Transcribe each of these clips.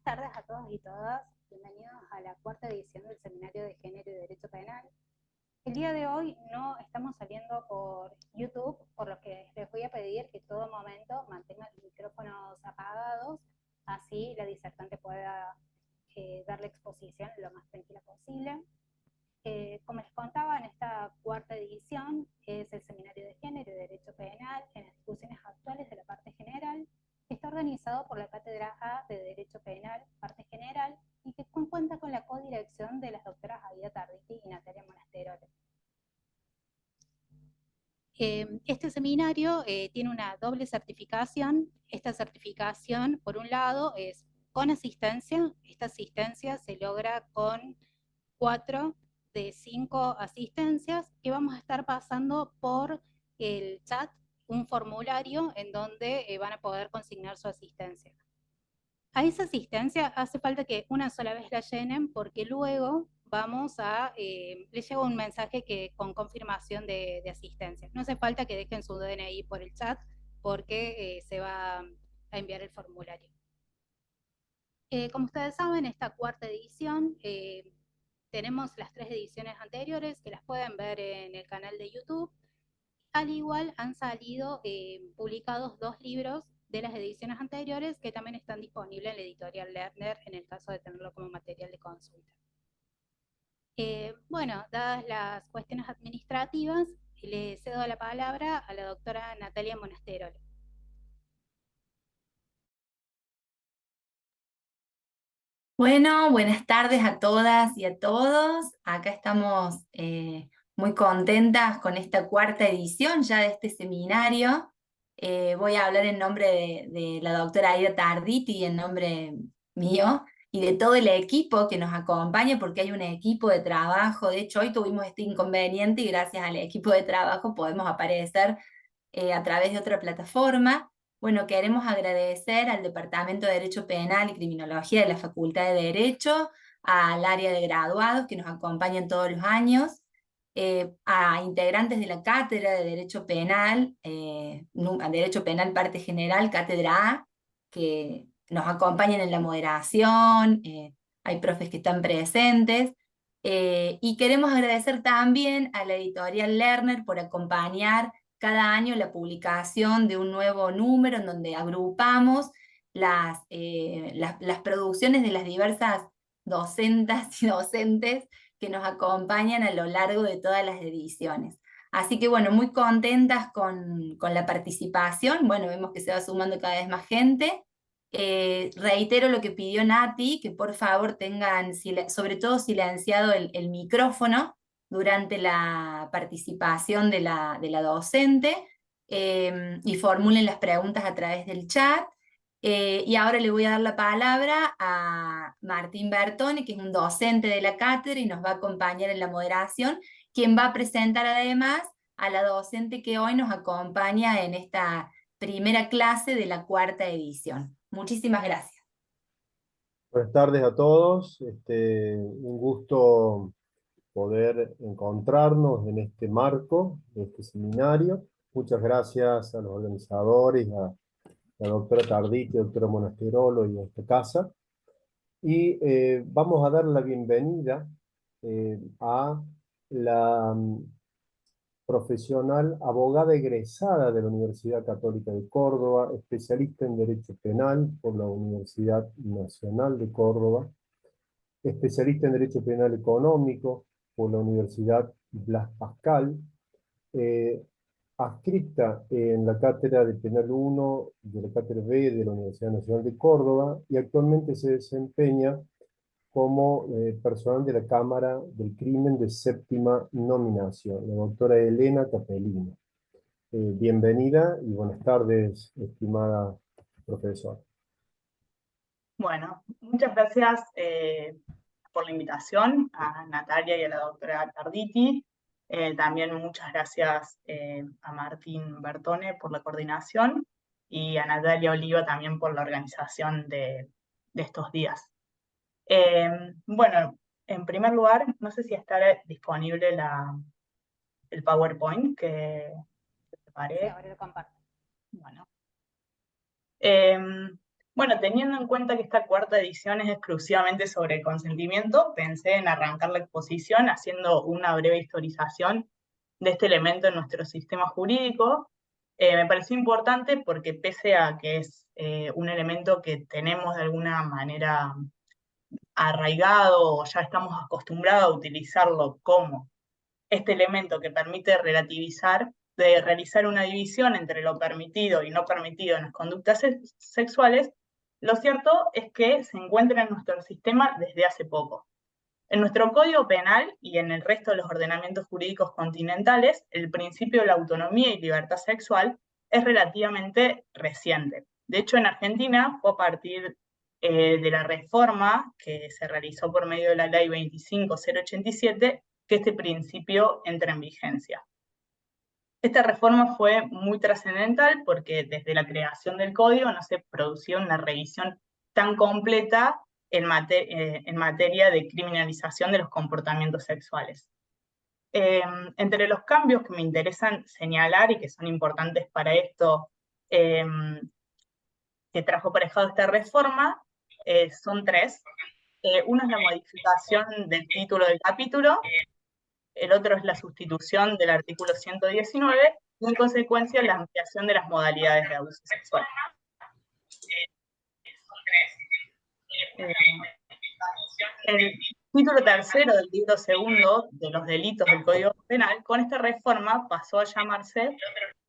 tardes a todos y todas. Bienvenidos a la cuarta edición del Seminario de Género y Derecho Penal. El día de hoy no estamos saliendo por YouTube, por lo que les voy a pedir que todo momento mantengan los micrófonos apagados, así la disertante pueda darle exposición lo más tranquila posible. Como les contaba, en esta cuarta edición es el Seminario de Género y Derecho Penal en las discusiones actuales de la parte general. Está organizado por la Cátedra A de Derecho Penal, parte general, y que cuenta con la codirección de las doctoras Aida Tarditi y Natalia Monasterolo. Este seminario tiene una doble certificación. Esta certificación, por un lado, es con asistencia. Esta asistencia se logra con 4 de 5 asistencias que vamos a estar pasando por el chat, un formulario en donde van a poder consignar su asistencia. A esa asistencia hace falta que una sola vez la llenen porque luego vamos a, les llega un mensaje con confirmación de asistencia. No hace falta que dejen su DNI por el chat porque se va a enviar el formulario. Como ustedes saben, esta cuarta edición tenemos las 3 ediciones anteriores que las pueden ver en el canal de YouTube. Al igual han salido publicados 2 libros de las ediciones anteriores que también están disponibles en la editorial Lerner en el caso de tenerlo como material de consulta. Bueno, dadas las cuestiones administrativas, le cedo la palabra a la doctora Natalia Monasterolo. Bueno, buenas tardes a todas y a todos. Acá estamos muy contentas con esta cuarta edición ya de este seminario. Voy a hablar en nombre de la doctora Aida Tarditi y en nombre mío y de todo el equipo que nos acompaña, porque hay un equipo de trabajo. De hecho, hoy tuvimos este inconveniente y gracias al equipo de trabajo podemos aparecer a través de otra plataforma. Bueno, queremos agradecer al Departamento de Derecho Penal y Criminología de la Facultad de Derecho, al área de graduados que nos acompañan todos los años, a integrantes de la Cátedra de Derecho Penal, Derecho Penal Parte General, Cátedra A, que nos acompañan en la moderación, hay profes que están presentes, y queremos agradecer también a la editorial Lerner por acompañar cada año la publicación de un nuevo número en donde agrupamos las producciones de las diversas docentas y docentes que nos acompañan a lo largo de todas las ediciones. Así que bueno, muy contentas con la participación. Bueno, vemos que se va sumando cada vez más gente. Reitero lo que pidió Nati, que por favor tengan sobre todo silenciado el micrófono durante la participación de la docente, y formulen las preguntas a través del chat. Y ahora le voy a dar la palabra a Martín Bertone, que es un docente de la cátedra y nos va a acompañar en la moderación, quien va a presentar además a la docente que hoy nos acompaña en esta primera clase de la cuarta edición. Muchísimas gracias. Buenas tardes a todos. Un gusto poder encontrarnos en este marco de este seminario. Muchas gracias a los organizadores, a la doctora Tarditi, doctora Monasterolo y a esta casa. Y vamos a dar la bienvenida a la profesional abogada egresada de la Universidad Católica de Córdoba, especialista en Derecho Penal por la Universidad Nacional de Córdoba, especialista en Derecho Penal Económico por la Universidad Blas Pascal, adscrita en la Cátedra de Penal 1 de la Cátedra B de la Universidad Nacional de Córdoba y actualmente se desempeña como personal de la Cámara del Crimen de séptima nominación, la doctora Elena Capellino. Bienvenida y buenas tardes, estimada profesora. Bueno, muchas gracias por la invitación a Natalia y a la doctora Tarditi. También muchas gracias a Martín Bertone por la coordinación y a Natalia Oliva también por la organización de estos días. Bueno, en primer lugar, no sé si está disponible el PowerPoint que preparé. Sí, ahora lo comparto. Bueno. Bueno, teniendo en cuenta que esta cuarta edición es exclusivamente sobre el consentimiento, pensé en arrancar la exposición haciendo una breve historización de este elemento en nuestro sistema jurídico. Me pareció importante porque pese a que es un elemento que tenemos de alguna manera arraigado o ya estamos acostumbrados a utilizarlo como este elemento que permite relativizar, de realizar una división entre lo permitido y no permitido en las conductas sexuales, lo cierto es que se encuentra en nuestro sistema desde hace poco. En nuestro Código Penal y en el resto de los ordenamientos jurídicos continentales, el principio de la autonomía y libertad sexual es relativamente reciente. De hecho, en Argentina fue a partir de la reforma que se realizó por medio de la Ley 25087 que este principio entra en vigencia. Esta reforma fue muy trascendental porque desde la creación del código no se producía una revisión tan completa en materia de criminalización de los comportamientos sexuales. Entre los cambios que me interesan señalar y que son importantes para esto que trajo aparejado esta reforma, son tres. Uno es la modificación del título del capítulo, el otro es la sustitución del artículo 119 y en consecuencia la ampliación de las modalidades de abuso sexual. El título tercero del libro segundo de los delitos del Código Penal, con esta reforma pasó a llamarse,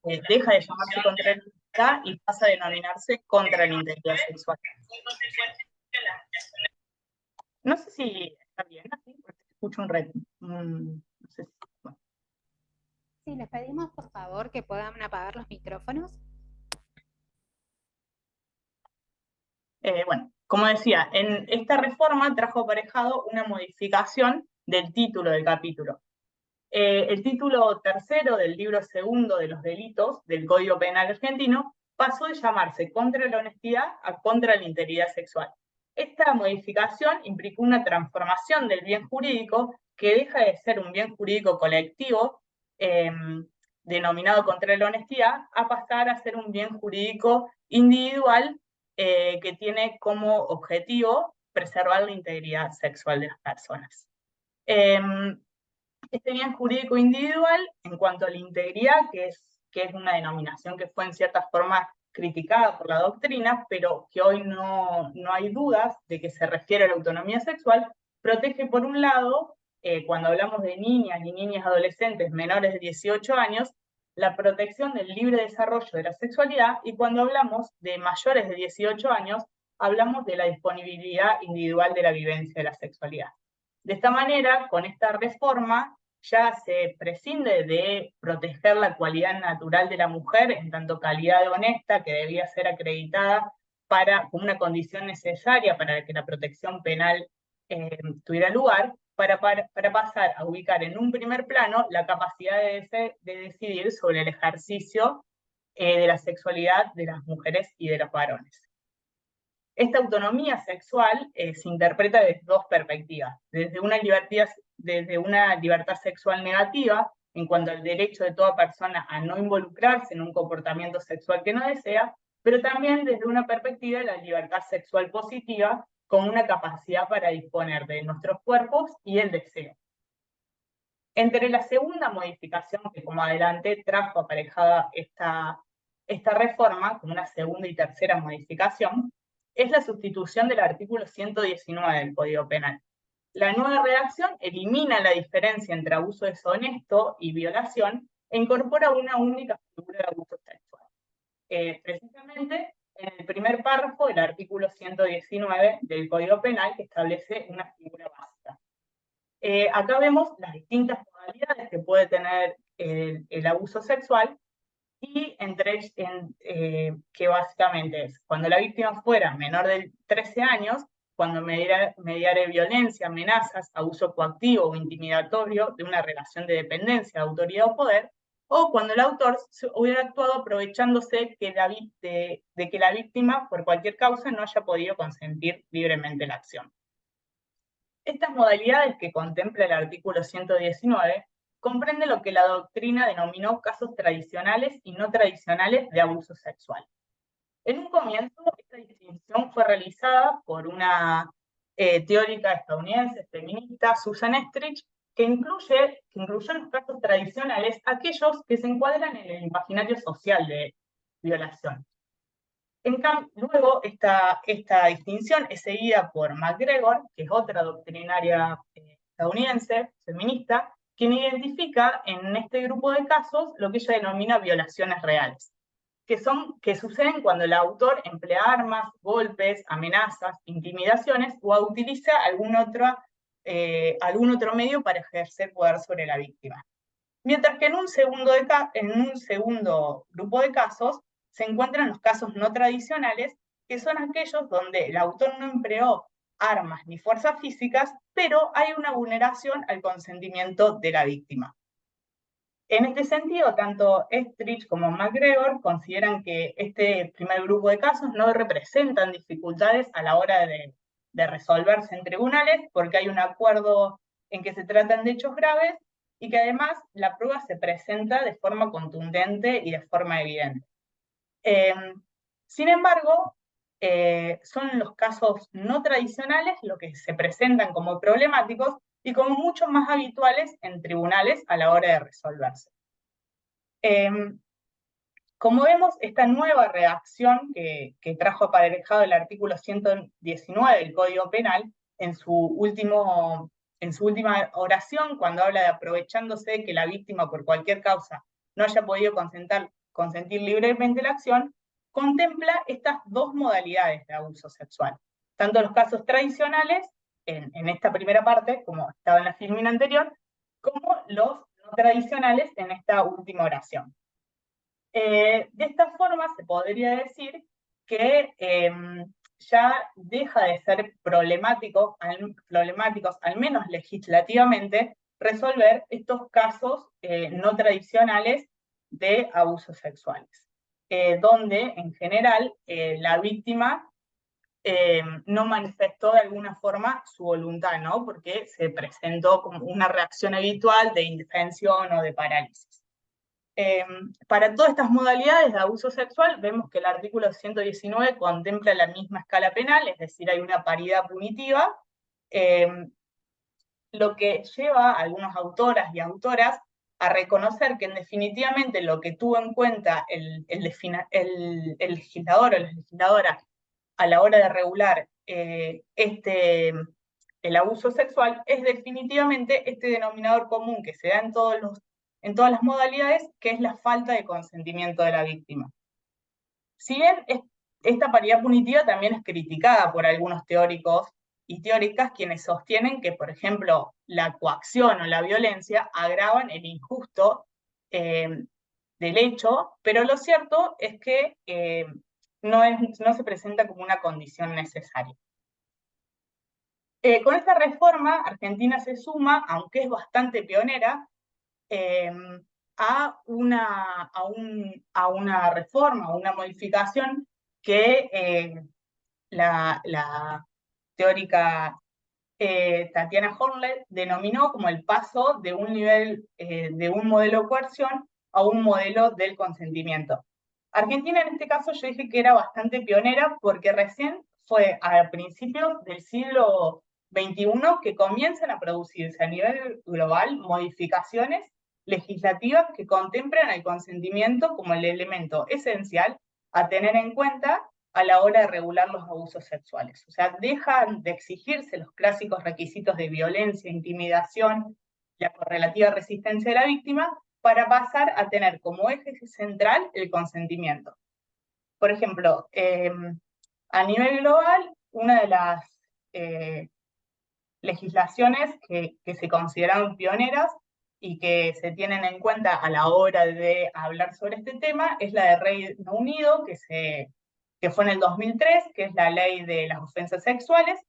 deja de llamarse contra la integridad y pasa a denominarse contra la integridad sexual. No sé si está bien así, porque escucho un red. No sé si, bueno. Sí, les pedimos por favor que puedan apagar los micrófonos. Bueno, como decía, en esta reforma trajo aparejado una modificación del título del capítulo. El título tercero del libro segundo de los delitos del Código Penal argentino pasó de llamarse contra la honestidad a contra la integridad sexual. Esta modificación implicó una transformación del bien jurídico que deja de ser un bien jurídico colectivo denominado contra la honestidad a pasar a ser un bien jurídico individual que tiene como objetivo preservar la integridad sexual de las personas. Este bien jurídico individual, en cuanto a la integridad, que es una denominación que fue en cierta forma criticada por la doctrina, pero que hoy no hay dudas de que se refiere a la autonomía sexual, protege por un lado, cuando hablamos de niñas y niñas adolescentes menores de 18 años, la protección del libre desarrollo de la sexualidad, y cuando hablamos de mayores de 18 años, hablamos de la disponibilidad individual de la vivencia de la sexualidad. De esta manera, con esta reforma, ya se prescinde de proteger la cualidad natural de la mujer, en tanto calidad de honesta, que debía ser acreditada como una condición necesaria para que la protección penal tuviera lugar, para pasar a ubicar en un primer plano la capacidad de decidir sobre el ejercicio de la sexualidad de las mujeres y de los varones. Esta autonomía sexual se interpreta desde dos perspectivas, desde una libertad sexual negativa, en cuanto al derecho de toda persona a no involucrarse en un comportamiento sexual que no desea, pero también desde una perspectiva de la libertad sexual positiva, como una capacidad para disponer de nuestros cuerpos y el deseo. Entre la segunda modificación, que como adelante trajo aparejada esta reforma, como una segunda y tercera modificación, es la sustitución del artículo 119 del Código Penal. La nueva redacción elimina la diferencia entre abuso deshonesto y violación e incorpora una única figura de abuso sexual. Precisamente en el primer párrafo del artículo 119 del Código Penal, que establece una figura básica. Acá vemos las distintas modalidades que puede tener el abuso sexual, y que básicamente es cuando la víctima fuera menor de 13 años, cuando mediare violencia, amenazas, abuso coactivo o intimidatorio de una relación de dependencia, autoridad o poder, o cuando el autor hubiera actuado aprovechándose de que la víctima, por cualquier causa, no haya podido consentir libremente la acción. Estas modalidades que contempla el artículo 119 comprende lo que la doctrina denominó casos tradicionales y no tradicionales de abuso sexual. En un comienzo, esta distinción fue realizada por una teórica estadounidense feminista, Susan Estrich, que incluyó en los casos tradicionales aquellos que se encuadran en el imaginario social de violación. En cambio, luego esta distinción es seguida por MacGregor, que es otra doctrinaria estadounidense, feminista, quien identifica en este grupo de casos lo que ella denomina violaciones reales, que suceden cuando el autor emplea armas, golpes, amenazas, intimidaciones o utiliza algún otro medio para ejercer poder sobre la víctima. Mientras que en un segundo grupo de casos se encuentran los casos no tradicionales, que son aquellos donde el autor no empleó armas ni fuerzas físicas, pero hay una vulneración al consentimiento de la víctima. En este sentido, tanto Estrich como MacGregor consideran que este primer grupo de casos no representan dificultades a la hora de resolverse en tribunales, porque hay un acuerdo en que se tratan de hechos graves y que además la prueba se presenta de forma contundente y de forma evidente. Sin embargo, son los casos no tradicionales los que se presentan como problemáticos y como mucho más habituales en tribunales a la hora de resolverse. Como vemos, esta nueva redacción que trajo aparejado el artículo 119 del Código Penal, en su última oración, cuando habla de aprovechándose de que la víctima por cualquier causa no haya podido consentir libremente la acción, contempla estas dos modalidades de abuso sexual. Tanto los casos tradicionales, en esta primera parte, como estaba en la filmina anterior, como los no tradicionales en esta última oración. De esta forma se podría decir que ya deja de ser problemáticos, al menos legislativamente, resolver estos casos no tradicionales de abusos sexuales, donde en general la víctima no manifestó de alguna forma su voluntad, ¿no? Porque se presentó como una reacción habitual de indefensión o de parálisis. Para todas estas modalidades de abuso sexual, vemos que el artículo 119 contempla la misma escala penal, es decir, hay una paridad punitiva, lo que lleva a algunas autoras y autoras a reconocer que definitivamente lo que tuvo en cuenta el legislador o la legisladora a la hora de regular el abuso sexual es definitivamente este denominador común que se da en todas las modalidades, que es la falta de consentimiento de la víctima. Si bien esta paridad punitiva también es criticada por algunos teóricos y teóricas quienes sostienen que, por ejemplo, la coacción o la violencia agravan el injusto del hecho, pero lo cierto es que no se presenta como una condición necesaria. Con esta reforma, Argentina se suma, aunque es bastante pionera, a una reforma, a una modificación que la teórica Tatiana Horler denominó como el paso de un nivel de un modelo de coerción a un modelo del consentimiento. Argentina en este caso yo dije que era bastante pionera porque recién fue a principios del siglo XXI que comienzan a producirse a nivel global modificaciones legislativas que contemplan el consentimiento como el elemento esencial a tener en cuenta a la hora de regular los abusos sexuales. O sea, dejan de exigirse los clásicos requisitos de violencia, intimidación, la correlativa resistencia de la víctima, para pasar a tener como eje central el consentimiento. Por ejemplo, a nivel global, una de las legislaciones que se consideraron pioneras y que se tienen en cuenta a la hora de hablar sobre este tema es la de Reino Unido, que fue en el 2003, que es la ley de las ofensas sexuales,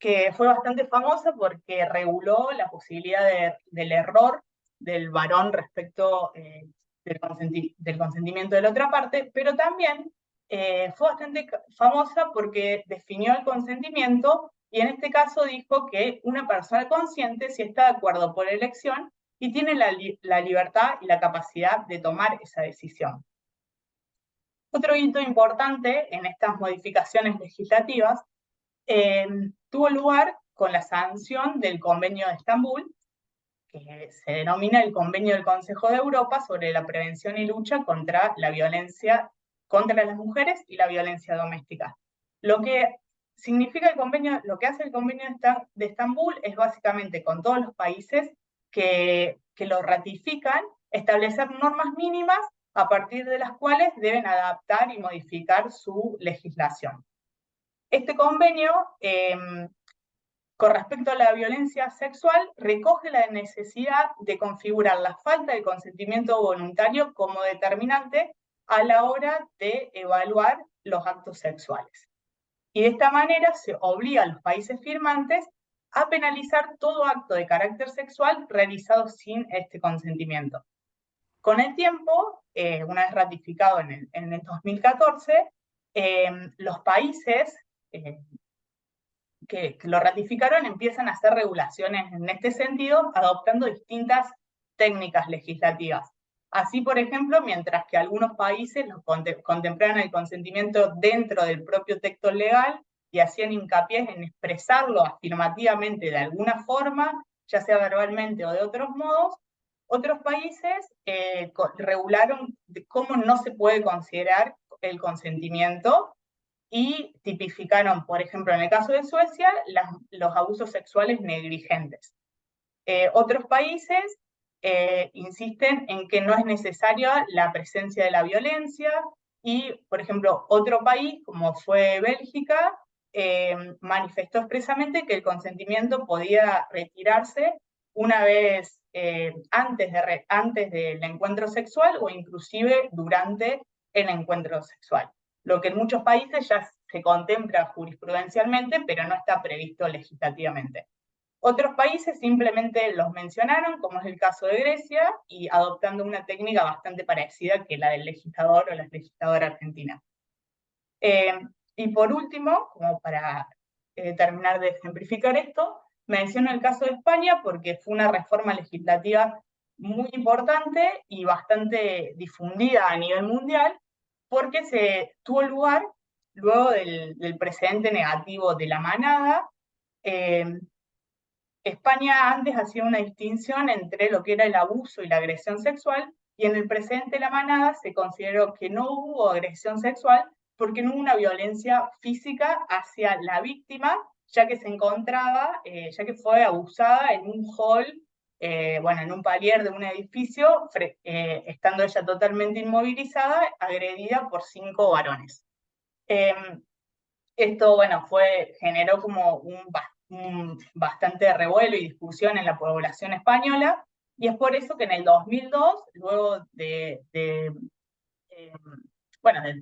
que fue bastante famosa porque reguló la posibilidad del error del varón respecto del consentimiento de la otra parte, pero también fue bastante famosa porque definió el consentimiento y en este caso dijo que una persona consciente si está de acuerdo por elección y tiene la libertad y la capacidad de tomar esa decisión. Otro hito importante en estas modificaciones legislativas tuvo lugar con la sanción del Convenio de Estambul, que se denomina el Convenio del Consejo de Europa sobre la prevención y lucha contra la violencia contra las mujeres y la violencia doméstica. Lo que significa el convenio, lo que hace el Convenio de Estambul es básicamente con todos los países que lo ratifican, establecer normas mínimas a partir de las cuales deben adaptar y modificar su legislación. Este convenio, con respecto a la violencia sexual, recoge la necesidad de configurar la falta de consentimiento voluntario como determinante a la hora de evaluar los actos sexuales. Y de esta manera se obliga a los países firmantes a penalizar todo acto de carácter sexual realizado sin este consentimiento. Con el tiempo, una vez ratificado en el 2014, los países que lo ratificaron empiezan a hacer regulaciones en este sentido, adoptando distintas técnicas legislativas. Así, por ejemplo, mientras que algunos países contemplaban el consentimiento dentro del propio texto legal y hacían hincapié en expresarlo afirmativamente de alguna forma, ya sea verbalmente o de otros modos, otros países regularon cómo no se puede considerar el consentimiento y tipificaron, por ejemplo, en el caso de Suecia, los abusos sexuales negligentes. Otros países insisten en que no es necesaria la presencia de la violencia y, por ejemplo, otro país, como fue Bélgica, manifestó expresamente que el consentimiento podía retirarse una vez antes del encuentro sexual o inclusive durante el encuentro sexual, lo que en muchos países ya se contempla jurisprudencialmente, pero no está previsto legislativamente. Otros países simplemente los mencionaron, como es el caso de Grecia, y adoptando una técnica bastante parecida que la del legislador o la legisladora argentina. Y por último, como para terminar de ejemplificar esto, menciono el caso de España porque fue una reforma legislativa muy importante y bastante difundida a nivel mundial, porque se tuvo lugar luego del precedente negativo de la manada. España antes hacía una distinción entre lo que era el abuso y la agresión sexual, y en el precedente de la manada se consideró que no hubo agresión sexual porque no hubo una violencia física hacia la víctima, ya que se encontraba, ya que fue abusada en un hall, en un palier de un edificio, estando ella totalmente inmovilizada, agredida por 5 varones. Esto, generó como un bastante revuelo y discusión en la población española, y es por eso que en el 2002, luego de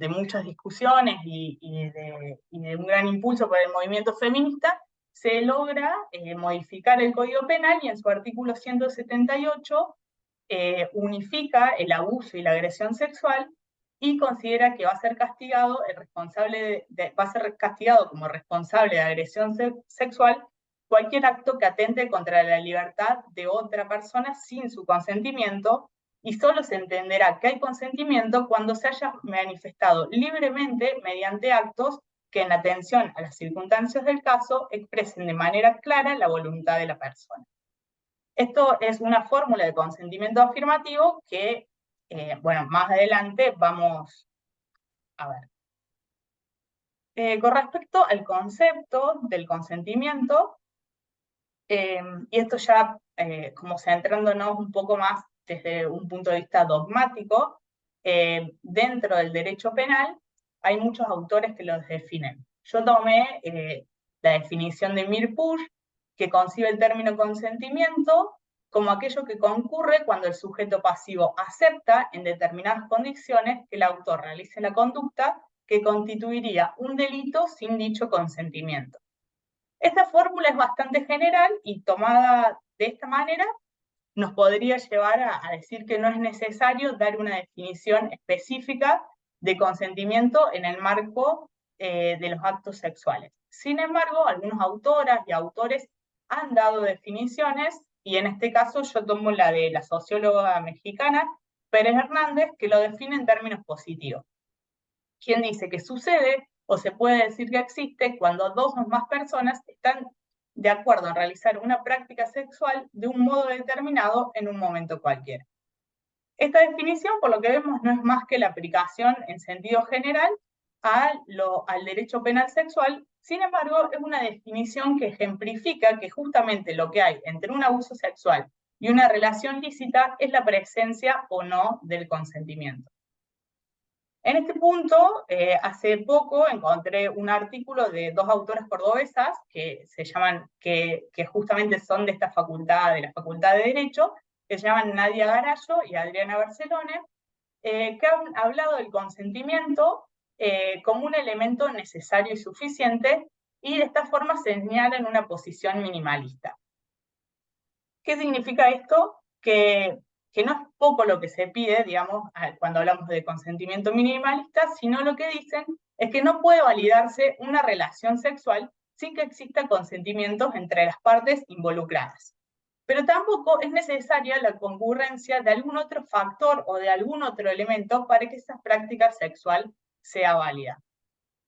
muchas discusiones y de un gran impulso por el movimiento feminista, se logra modificar el Código Penal y en su artículo 178 unifica el abuso y la agresión sexual y considera que va a ser castigado como responsable de agresión sexual cualquier acto que atente contra la libertad de otra persona sin su consentimiento, y solo se entenderá que hay consentimiento cuando se haya manifestado libremente mediante actos que en atención a las circunstancias del caso expresen de manera clara la voluntad de la persona. Esto es una fórmula de consentimiento afirmativo que, más adelante vamos a ver. Con respecto al concepto del consentimiento, y esto ya como centrándonos un poco más desde un punto de vista dogmático, dentro del derecho penal hay muchos autores que los definen. Yo tomé la definición de Mir-Pusch, que concibe el término consentimiento como aquello que concurre cuando el sujeto pasivo acepta en determinadas condiciones que el autor realice la conducta que constituiría un delito sin dicho consentimiento. Esta fórmula es bastante general y tomada de esta manera nos podría llevar a decir que no es necesario dar una definición específica de consentimiento en el marco de los actos sexuales. Sin embargo, algunas autoras y autores han dado definiciones, y en este caso yo tomo la de la socióloga mexicana Pérez Hernández, que lo define en términos positivos. quien dice que sucede o se puede decir que existe cuando dos o más personas están de acuerdo en realizar una práctica sexual de un modo determinado en un momento cualquiera. Esta definición, por lo que vemos, no es más que la aplicación en sentido general al derecho penal sexual. Sin embargo, es una definición que ejemplifica que justamente lo que hay entre un abuso sexual y una relación lícita es la presencia o no del consentimiento. En este punto, hace poco encontré un artículo de dos autoras cordobesas que justamente son de esta facultad, de la Facultad de Derecho, que se llaman Nadia Garallo y Adriana Barcelone, que han hablado del consentimiento como un elemento necesario y suficiente, y de esta forma señalan una posición minimalista. ¿Qué significa esto? Que no es poco lo que se pide, digamos, cuando hablamos de consentimiento minimalista, sino lo que dicen es que no puede validarse una relación sexual sin que exista consentimientos entre las partes involucradas. Pero tampoco es necesaria la concurrencia de algún otro factor o de algún otro elemento para que esa práctica sexual sea válida.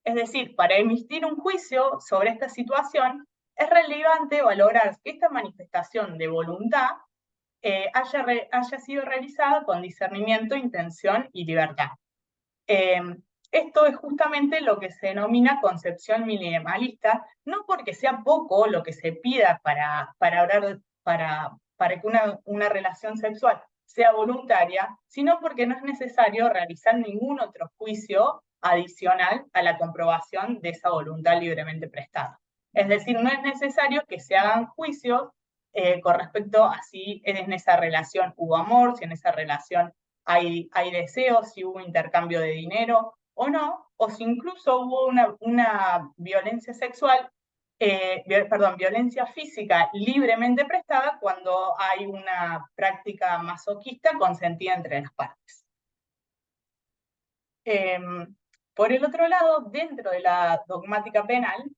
Es decir, para emitir un juicio sobre esta situación, es relevante valorar que esta manifestación de voluntad haya sido realizada con discernimiento, intención y libertad. Esto es justamente lo que se denomina concepción minimalista, no porque sea poco lo que se pida para que una relación sexual sea voluntaria, sino porque no es necesario realizar ningún otro juicio adicional a la comprobación de esa voluntad libremente prestada. Es decir, no es necesario que se hagan juicios con respecto a si en esa relación hubo amor, si en esa relación hay deseos, si hubo intercambio de dinero o no, o si incluso hubo una violencia sexual, violencia física libremente prestada cuando hay una práctica masoquista consentida entre las partes. Por el otro lado, dentro de la dogmática penal,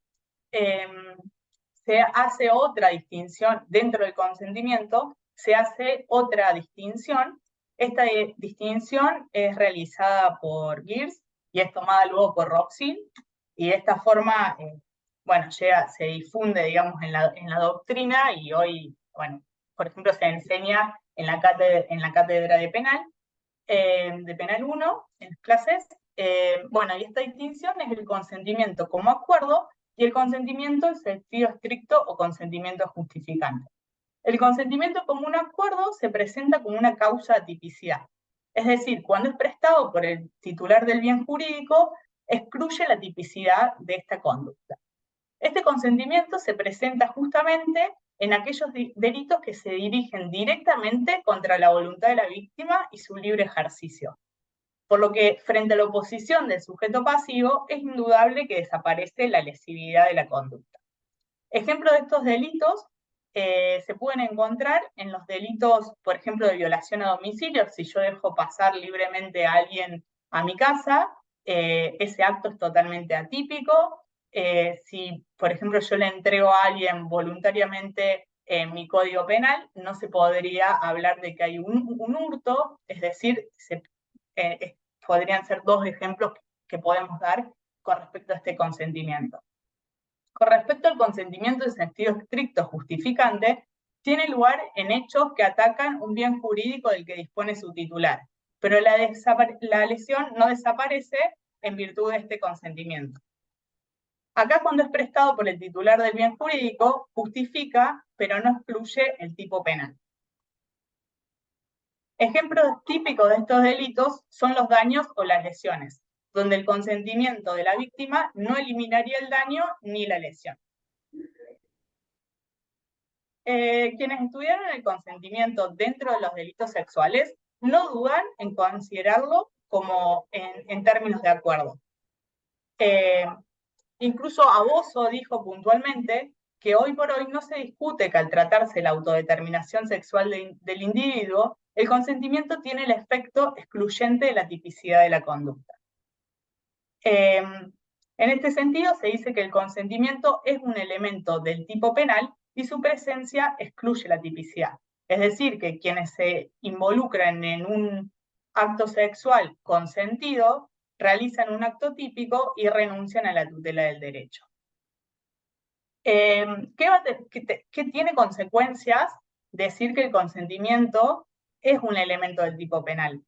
se hace otra distinción, dentro del consentimiento, se hace otra distinción. Esta distinción es realizada por Gears y es tomada luego por Roxin, y de esta forma, bueno, se difunde, digamos, en la doctrina, y hoy, bueno, por ejemplo, se enseña en la cátedra de Penal 1, en las clases. Bueno, y esta distinción es el consentimiento como acuerdo y el consentimiento en sentido estricto o consentimiento justificante. El consentimiento como un acuerdo se presenta como una causa de tipicidad. Es decir, cuando es prestado por el titular del bien jurídico, excluye la tipicidad de esta conducta. Este consentimiento se presenta justamente en aquellos delitos que se dirigen directamente contra la voluntad de la víctima y su libre ejercicio. Por lo que, frente a la oposición del sujeto pasivo, es indudable que desaparece la lesividad de la conducta. Ejemplos de estos delitos se pueden encontrar en los delitos, por ejemplo, de violación a domicilio. Si yo dejo pasar libremente a alguien a mi casa, ese acto es totalmente atípico. Si, por ejemplo, yo le entrego a alguien voluntariamente mi código penal, no se podría hablar de que hay un hurto, es decir, podrían ser dos ejemplos que podemos dar con respecto a este consentimiento. Con respecto al consentimiento en sentido estricto justificante, tiene lugar en hechos que atacan un bien jurídico del que dispone su titular, pero la lesión no desaparece en virtud de este consentimiento. Acá, cuando es prestado por el titular del bien jurídico, justifica, pero no excluye el tipo penal. Ejemplos típicos de estos delitos son los daños o las lesiones, donde el consentimiento de la víctima no eliminaría el daño ni la lesión. Quienes estudiaron el consentimiento dentro de los delitos sexuales no dudan en considerarlo como en términos de acuerdo. Incluso Aboso dijo puntualmente que hoy por hoy no se discute que al tratarse la autodeterminación sexual del individuo, el consentimiento tiene el efecto excluyente de la tipicidad de la conducta. En este sentido, se dice que el consentimiento es un elemento del tipo penal y su presencia excluye la tipicidad. Es decir, que quienes se involucran en un acto sexual consentido realizan un acto típico y renuncian a la tutela del derecho. ¿Qué tiene consecuencias decir que el consentimiento es un elemento del tipo penal?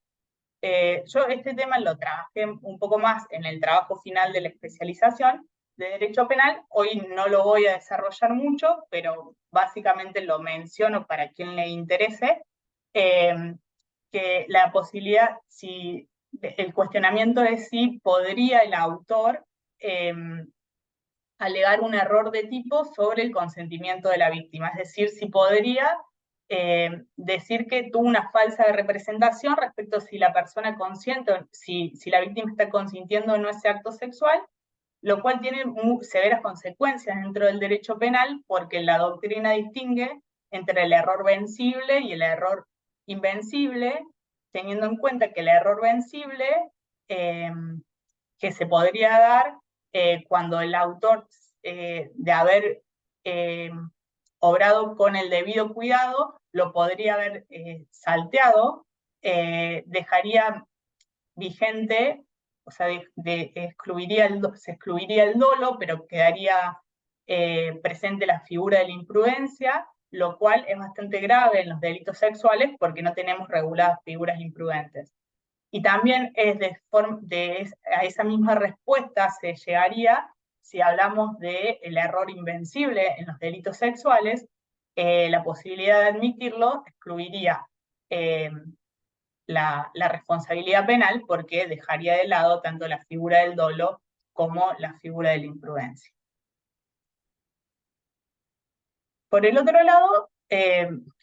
Yo este tema lo trabajé un poco más en el trabajo final de la especialización de Derecho Penal. Hoy no lo voy a desarrollar mucho, pero básicamente lo menciono para quien le interese, que la posibilidad, si el cuestionamiento es si podría el autor alegar un error de tipo sobre el consentimiento de la víctima, es decir, si podría decir que tuvo una falsa representación respecto a si la persona consciente, si la víctima está consintiendo o no ese acto sexual, lo cual tiene severas consecuencias dentro del derecho penal, porque la doctrina distingue entre el error vencible y el error invencible, teniendo en cuenta que el error vencible que se podría dar cuando el autor de haber obrado con el debido cuidado lo podría haber salteado, dejaría vigente, o sea, se excluiría el dolo, pero quedaría presente la figura de la imprudencia, lo cual es bastante grave en los delitos sexuales porque no tenemos reguladas figuras imprudentes. Y también a esa misma respuesta se llegaría si hablamos del error invencible en los delitos sexuales. La posibilidad de admitirlo excluiría la responsabilidad penal porque dejaría de lado tanto la figura del dolo como la figura de la imprudencia. Por el otro lado,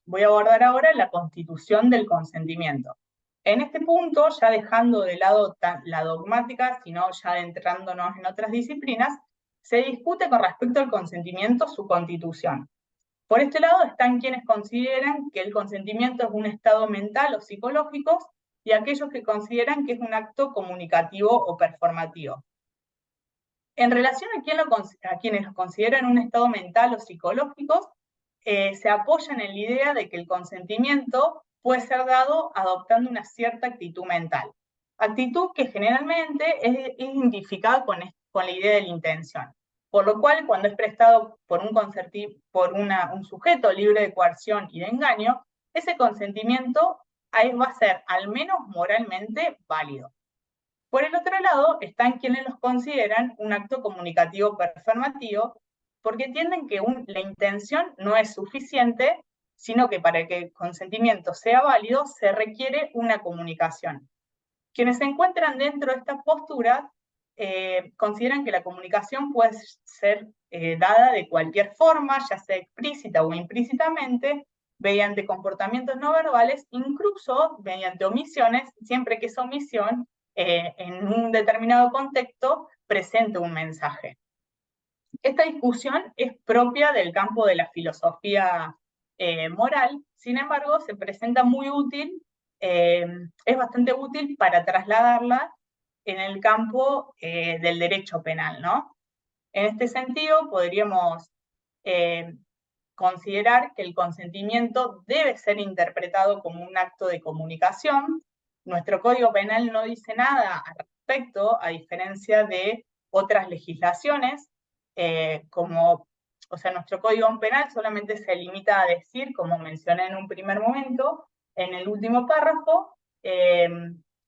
voy a abordar ahora la constitución del consentimiento. En este punto, ya dejando de lado la dogmática, sino ya adentrándonos en otras disciplinas, se discute con respecto al consentimiento su constitución. Por este lado están quienes consideran que el consentimiento es un estado mental o psicológico y aquellos que consideran que es un acto comunicativo o performativo. En relación a quienes lo consideran un estado mental o psicológico, se apoyan en la idea de que el consentimiento puede ser dado adoptando una cierta actitud mental. Actitud que generalmente es identificada con la idea de la intención. Por lo cual, cuando es prestado por un sujeto libre de coerción y de engaño, ese consentimiento va a ser al menos moralmente válido. Por el otro lado, están quienes los consideran un acto comunicativo performativo, porque entienden que la intención no es suficiente, sino que para que el consentimiento sea válido se requiere una comunicación. Quienes se encuentran dentro de estas posturas consideran que la comunicación puede ser dada de cualquier forma, ya sea explícita o implícitamente, mediante comportamientos no verbales, incluso mediante omisiones, siempre que esa omisión en un determinado contexto presente un mensaje. Esta discusión es propia del campo de la filosofía moral, sin embargo, se presenta muy útil, es bastante útil para trasladarla en el campo del derecho penal, ¿no? En este sentido, podríamos considerar que el consentimiento debe ser interpretado como un acto de comunicación. Nuestro Código Penal no dice nada al respecto, a diferencia de otras legislaciones, nuestro Código Penal solamente se limita a decir, como mencioné en un primer momento, en el último párrafo,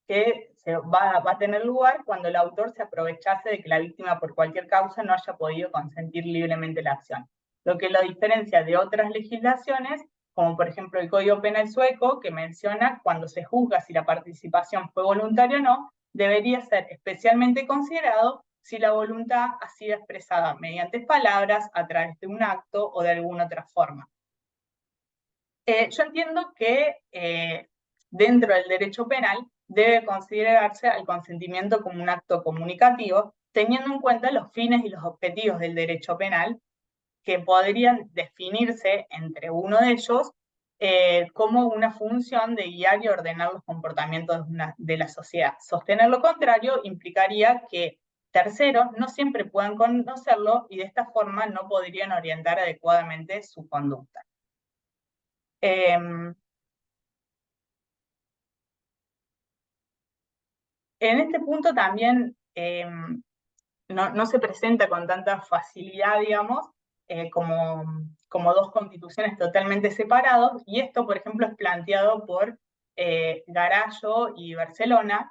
que va a tener lugar cuando el autor se aprovechase de que la víctima por cualquier causa no haya podido consentir libremente la acción. Lo que lo diferencia de otras legislaciones, como por ejemplo el Código Penal sueco, que menciona cuando se juzga si la participación fue voluntaria o no, debería ser especialmente considerado si la voluntad ha sido expresada mediante palabras, a través de un acto o de alguna otra forma. Yo entiendo que dentro del derecho penal debe considerarse al consentimiento como un acto comunicativo, teniendo en cuenta los fines y los objetivos del derecho penal, que podrían definirse entre uno de ellos como una función de guiar y ordenar los comportamientos de la sociedad. Sostener lo contrario implicaría que terceros no siempre puedan conocerlo y de esta forma no podrían orientar adecuadamente su conducta. En este punto también no se presenta con tanta facilidad, digamos, como dos constituciones totalmente separados, y esto, por ejemplo, es planteado por Garallo y Barcelona,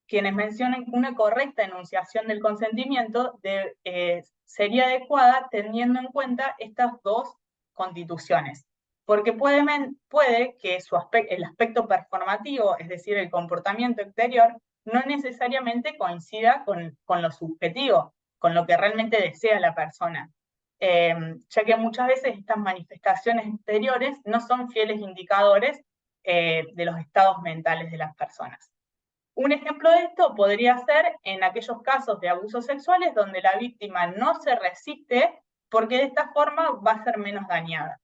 quienes mencionan que una correcta enunciación del consentimiento sería adecuada teniendo en cuenta estas dos constituciones, porque puede que el aspecto performativo, es decir, el comportamiento exterior, no necesariamente coincida con lo subjetivo, con lo que realmente desea la persona, ya que muchas veces estas manifestaciones exteriores no son fieles indicadores de los estados mentales de las personas. Un ejemplo de esto podría ser en aquellos casos de abusos sexuales donde la víctima no se resiste porque de esta forma va a ser menos dañada.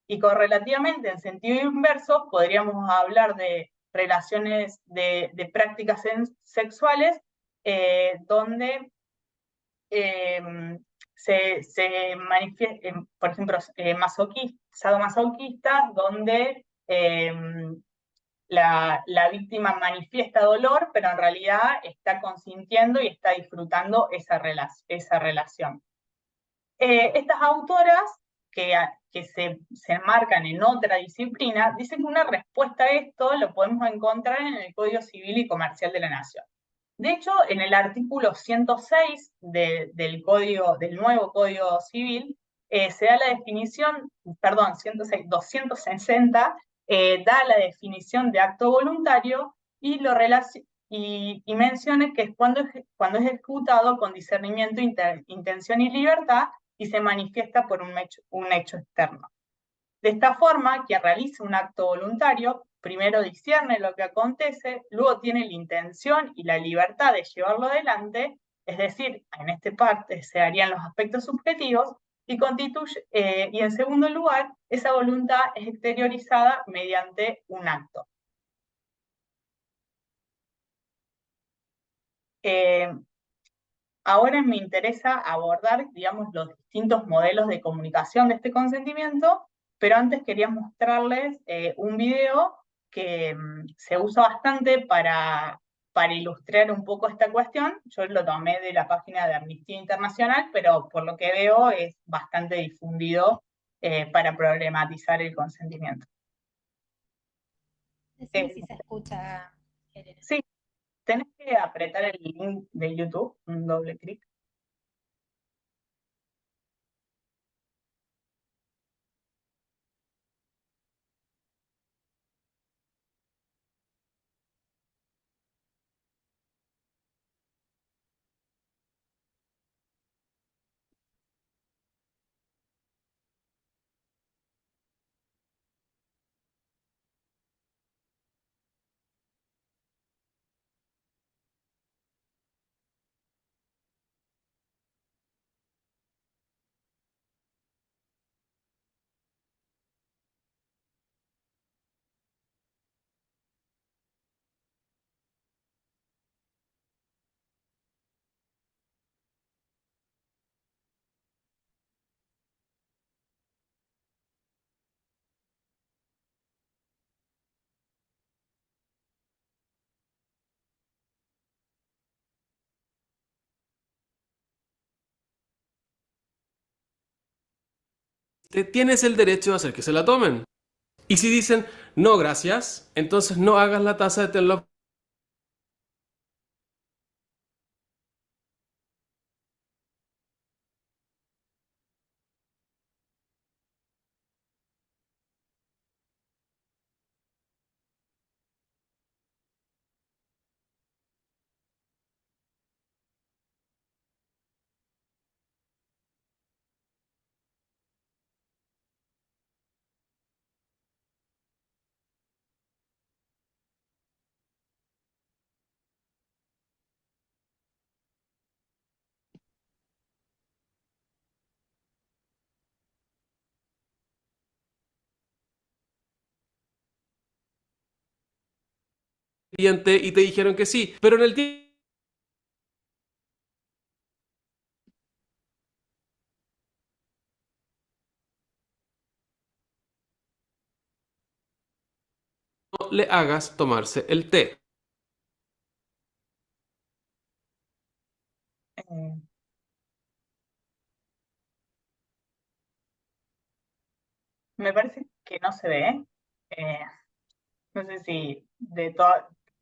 Y correlativamente, en sentido inverso, podríamos hablar de relaciones de prácticas sexuales donde se manifiesta, por ejemplo, sadomasoquistas, donde la víctima manifiesta dolor, pero en realidad está consintiendo y está disfrutando esa relación. Estas autoras que se enmarcan en otra disciplina, dicen que una respuesta a esto lo podemos encontrar en el Código Civil y Comercial de la Nación. De hecho, en el artículo 106 del nuevo Código Civil, se da la definición, perdón, 106, 260, da la definición de acto voluntario y menciona que es cuando es ejecutado con discernimiento, intención y libertad y se manifiesta por un hecho externo. De esta forma, quien realiza un acto voluntario, primero discierne lo que acontece, luego tiene la intención y la libertad de llevarlo adelante, es decir, en esta parte se harían los aspectos subjetivos, y en segundo lugar, esa voluntad es exteriorizada mediante un acto. Ahora me interesa abordar, digamos, los distintos modelos de comunicación de este consentimiento, pero antes quería mostrarles un video que se usa bastante para ilustrar un poco esta cuestión. Yo lo tomé de la página de Amnistía Internacional, pero por lo que veo es bastante difundido para problematizar el consentimiento. Decime si se escucha, Elena. Sí, tenés que apretar el link de YouTube, un doble clic. Tienes el derecho a hacer que se la tomen. Y si dicen, no, gracias, entonces no hagas la taza de té en la... cliente y te dijeron que sí, pero en el tiempo le hagas tomarse el té. Me parece que no se ve. No sé si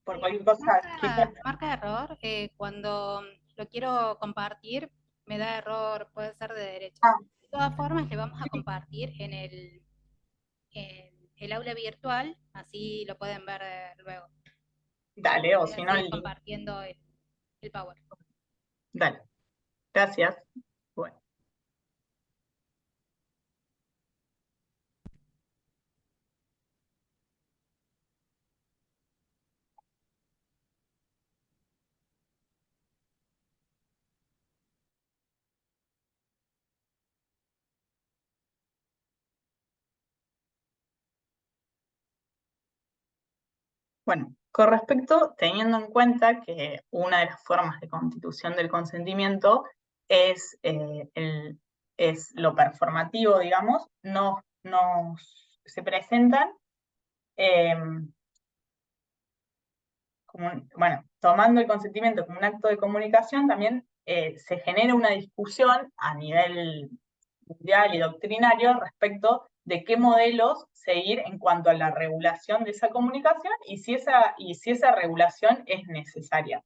por cualquier cosa, quizás. Marca error, cuando lo quiero compartir, me da error, puede ser de derechos. Ah, De todas formas, le vamos a sí, compartir en el aula virtual, así lo pueden ver luego. dale, o Voy a si no, seguir el link. compartiendo el Power. Dale, gracias. Bueno. Bueno, con respecto, teniendo en cuenta que una de las formas de constitución del consentimiento es, es lo performativo, digamos, se presentan, eh, bueno, tomando el consentimiento como un acto de comunicación, también se genera una discusión a nivel mundial y doctrinario respecto de qué modelos seguir en cuanto a la regulación de esa comunicación y si esa regulación es necesaria.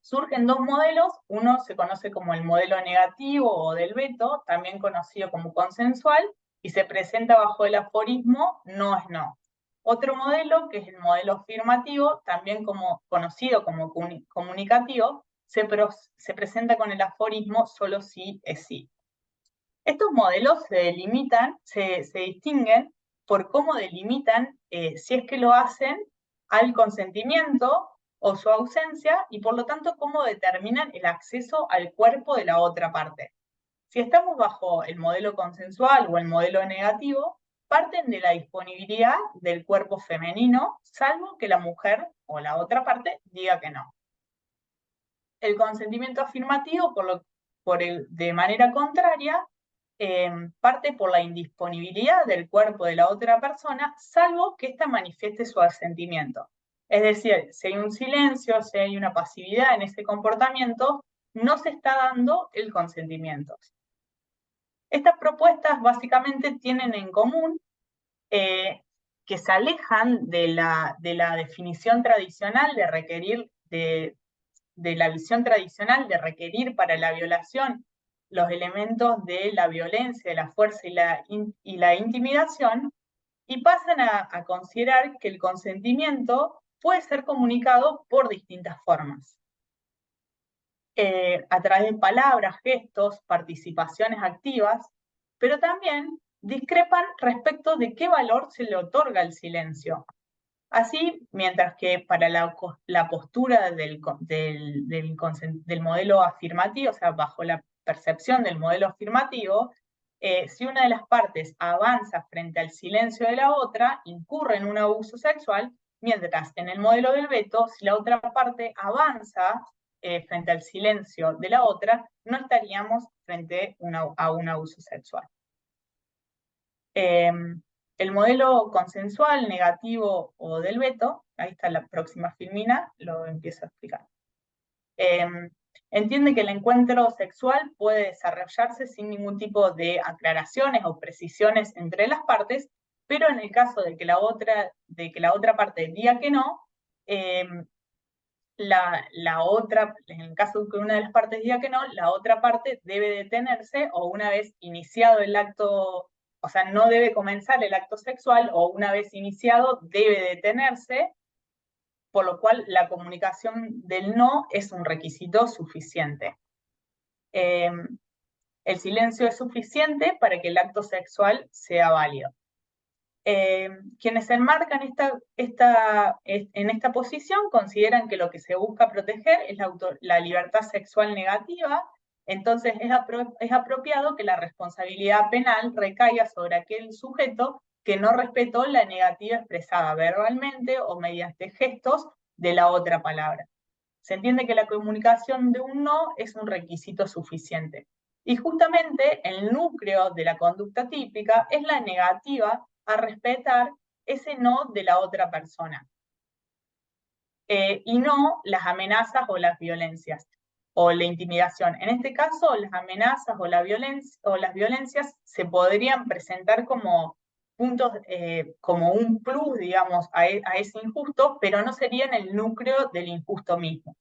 Surgen dos modelos, uno se conoce como el modelo negativo o del veto, también conocido como consensual, y se presenta bajo el aforismo no es no. Otro modelo, que es el modelo afirmativo, también conocido como comunicativo, se presenta con el aforismo solo sí es sí. Estos modelos se distinguen por cómo delimitan, si es que lo hacen, al consentimiento o su ausencia, y por lo tanto cómo determinan el acceso al cuerpo de la otra parte. Si estamos bajo el modelo consensual o el modelo negativo, parten de la disponibilidad del cuerpo femenino, salvo que la mujer o la otra parte diga que no. El consentimiento afirmativo, de manera contraria, parte por la indisponibilidad del cuerpo de la otra persona, salvo que ésta manifieste su asentimiento. Es decir, si hay un silencio, si hay una pasividad en ese comportamiento, no se está dando el consentimiento. Estas propuestas básicamente tienen en común que se alejan de la definición tradicional de requerir, de la visión tradicional de requerir para la violación los elementos de la violencia, de la fuerza y la intimidación, y pasan a considerar que el consentimiento puede ser comunicado por distintas formas. A través de palabras, gestos, participaciones activas, pero también discrepan respecto de qué valor se le otorga al silencio. Así, mientras que para la postura del modelo afirmativo, o sea, bajo la percepción del modelo afirmativo, si una de las partes avanza frente al silencio de la otra, incurre en un abuso sexual, mientras en el modelo del veto, si la otra parte avanza frente al silencio de la otra, no estaríamos frente a un abuso sexual. El modelo consensual, negativo o del veto, ahí está la próxima filmina, lo empiezo a explicar. Entiende que el encuentro sexual puede desarrollarse sin ningún tipo de aclaraciones o precisiones entre las partes, pero en el caso de que la otra parte diga que no, en el caso de que una de las partes diga que no, la otra parte debe detenerse o una vez iniciado el acto, o sea, no debe comenzar el acto sexual o una vez iniciado debe detenerse, por lo cual la comunicación del no es un requisito suficiente. El silencio es suficiente para que el acto sexual sea válido. Quienes se enmarcan en esta posición consideran que lo que se busca proteger es la libertad sexual negativa, entonces es apropiado que la responsabilidad penal recaiga sobre aquel sujeto que no respetó la negativa expresada verbalmente o mediante gestos de la otra palabra. Se entiende que la comunicación de un no es un requisito suficiente. Y justamente el núcleo de la conducta típica es la negativa a respetar ese no de la otra persona. Y no las amenazas o las violencias. o la intimidación. En este caso, las amenazas o las violencias se podrían presentar como puntos, como un plus, digamos, a ese injusto, pero no serían el núcleo del injusto mismo.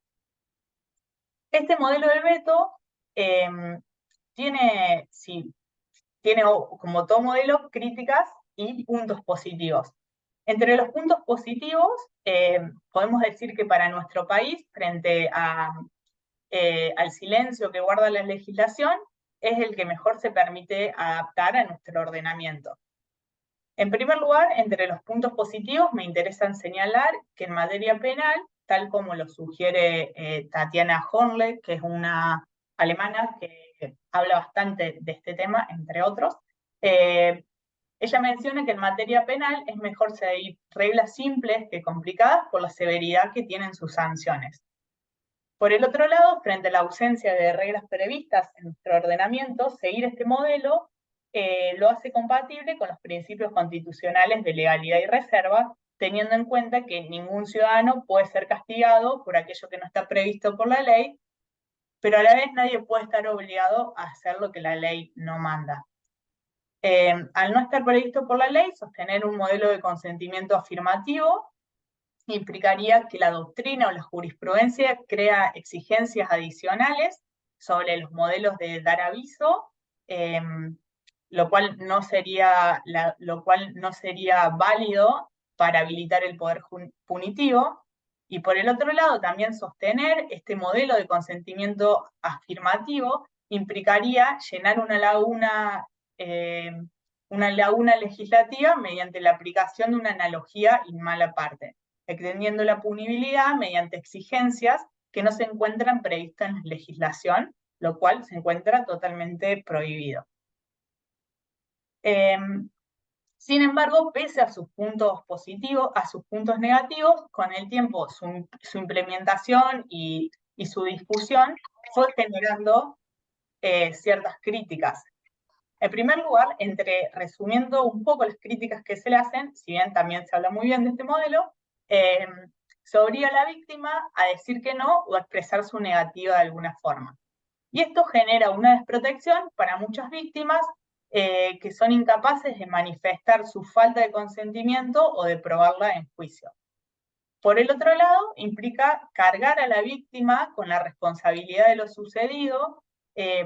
Este modelo del veto tiene como todo modelo críticas y puntos positivos. Entre los puntos positivos, podemos decir que para nuestro país, frente al silencio que guarda la legislación, es el que mejor se permite adaptar a nuestro ordenamiento. En primer lugar, entre los puntos positivos me interesa señalar que en materia penal, tal como lo sugiere Tatiana Hornle, que es una alemana que habla bastante de este tema, entre otros, ella menciona que en materia penal es mejor seguir reglas simples que complicadas por la severidad que tienen sus sanciones. Por el otro lado, frente a la ausencia de reglas previstas en nuestro ordenamiento, seguir este modelo lo hace compatible con los principios constitucionales de legalidad y reserva, teniendo en cuenta que ningún ciudadano puede ser castigado por aquello que no está previsto por la ley, pero a la vez nadie puede estar obligado a hacer lo que la ley no manda. Al no estar previsto por la ley, sostener un modelo de consentimiento afirmativo implicaría que la doctrina o la jurisprudencia crea exigencias adicionales sobre los modelos de dar aviso, lo cual no sería válido para habilitar el poder punitivo. Y por el otro lado, también sostener este modelo de consentimiento afirmativo implicaría llenar una laguna legislativa mediante la aplicación de una analogía in mala parte, extendiendo la punibilidad mediante exigencias que no se encuentran previstas en la legislación, lo cual se encuentra totalmente prohibido. Sin embargo, pese a sus puntos positivos, a sus puntos negativos, con el tiempo su implementación y su discusión fue generando ciertas críticas. En primer lugar, resumiendo un poco las críticas que se le hacen, si bien también se habla muy bien de este modelo, se obliga a la víctima a decir que no o a expresar su negativa de alguna forma. Y esto genera una desprotección para muchas víctimas que son incapaces de manifestar su falta de consentimiento o de probarla en juicio. Por el otro lado, implica cargar a la víctima con la responsabilidad de lo sucedido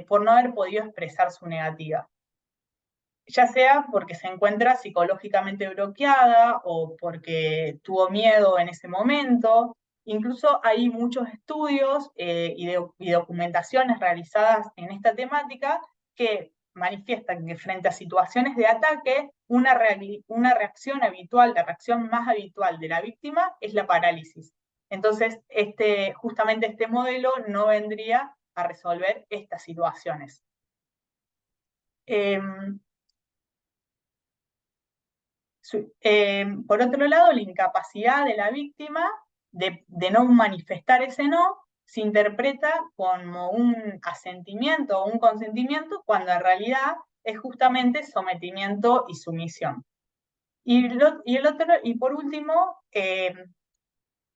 por no haber podido expresar su negativa, ya sea porque se encuentra psicológicamente bloqueada o porque tuvo miedo en ese momento. Incluso hay muchos estudios y documentaciones realizadas en esta temática que manifiestan que frente a situaciones de ataque, una reacción habitual, la reacción más habitual de la víctima es la parálisis. Entonces, justamente este modelo no vendría a resolver estas situaciones. Por otro lado, la incapacidad de la víctima de no manifestar ese no se interpreta como un asentimiento o un consentimiento, cuando en realidad es justamente sometimiento y sumisión. Y por último,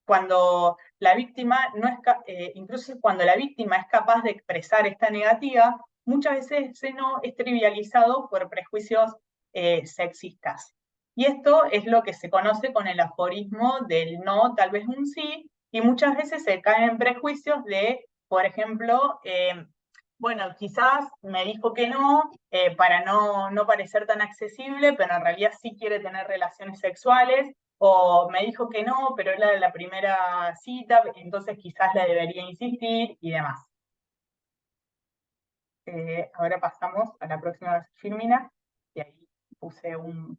cuando la víctima incluso cuando la víctima es capaz de expresar esta negativa, muchas veces ese no es trivializado por prejuicios sexistas. Y esto es lo que se conoce con el aforismo del no, tal vez un sí, y muchas veces se caen en prejuicios de, por ejemplo, bueno, quizás me dijo que no, para no parecer tan accesible, pero en realidad sí quiere tener relaciones sexuales, o me dijo que no, pero era la primera cita, entonces quizás le debería insistir y demás. Ahora pasamos a la próxima Filmina, y ahí puse un...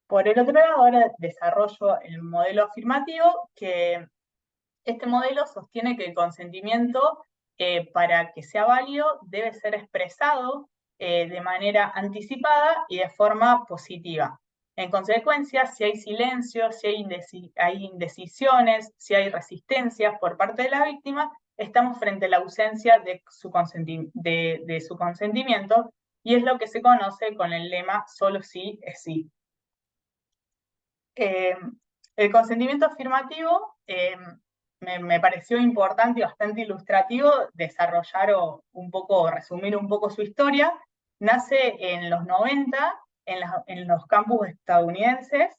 Por el otro lado, ahora desarrollo el modelo afirmativo, que este modelo sostiene que el consentimiento, para que sea válido, debe ser expresado de manera anticipada y de forma positiva. En consecuencia, si hay silencio, si hay indecisiones, si hay resistencias por parte de la víctima, estamos frente a la ausencia de su consentimiento, y es lo que se conoce con el lema "solo sí es sí". El consentimiento afirmativo me pareció importante y bastante ilustrativo desarrollar o resumir un poco su historia. Nace en los 90 en los campus estadounidenses,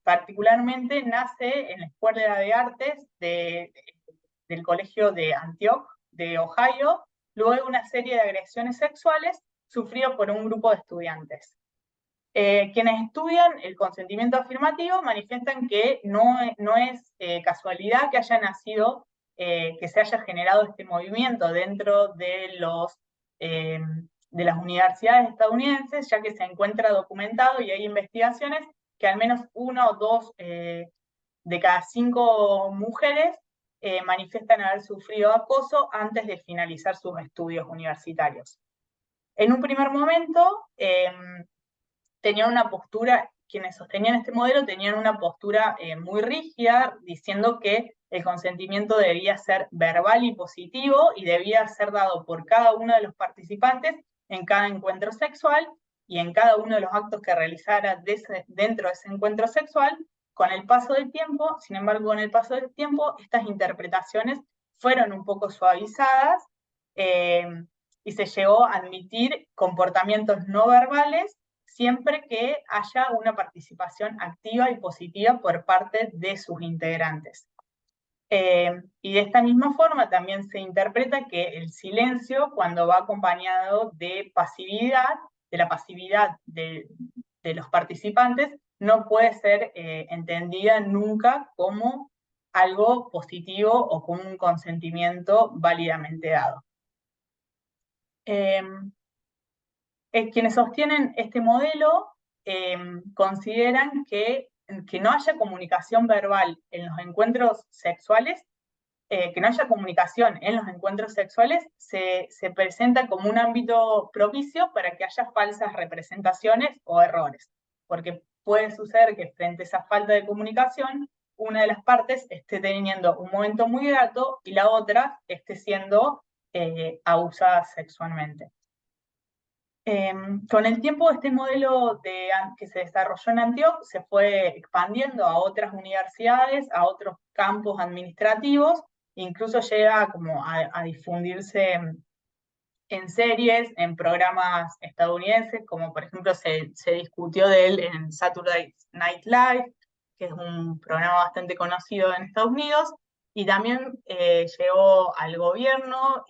particularmente nace en la Escuela de Artes del Colegio de Antioch, de Ohio, luego de una serie de agresiones sexuales sufridas por un grupo de estudiantes. Quienes estudian el consentimiento afirmativo manifiestan que no es casualidad que haya nacido, que se haya generado este movimiento dentro de las universidades estadounidenses, ya que se encuentra documentado y hay investigaciones que al menos 1 o 2 de cada 5 mujeres manifiestan haber sufrido acoso antes de finalizar sus estudios universitarios. En un primer momento, tenían una postura, quienes sostenían este modelo tenían una postura muy rígida, diciendo que el consentimiento debía ser verbal y positivo y debía ser dado por cada uno de los participantes en cada encuentro sexual y en cada uno de los actos que realizara dentro de ese encuentro sexual. Con el paso del tiempo, sin embargo, con el paso del tiempo, estas interpretaciones fueron un poco suavizadas y se llegó a admitir comportamientos no verbales siempre que haya una participación activa y positiva por parte de sus integrantes. Y de esta misma forma también se interpreta que el silencio, cuando va acompañado de pasividad, de la pasividad de los participantes, no puede ser entendida nunca como algo positivo o como un consentimiento válidamente dado. Quienes sostienen este modelo consideran que no haya comunicación verbal en los encuentros sexuales, que no haya comunicación en los encuentros sexuales, se presenta como un ámbito propicio para que haya falsas representaciones o errores, porque puede suceder que frente a esa falta de comunicación, una de las partes esté teniendo un momento muy grato y la otra esté siendo abusada sexualmente. Con el tiempo, este modelo que se desarrolló en Antioch se fue expandiendo a otras universidades, a otros campos administrativos, incluso llega como a difundirse en series, en programas estadounidenses, como por ejemplo se discutió de él en Saturday Night Live, que es un programa bastante conocido en Estados Unidos, y también llegó al gobierno,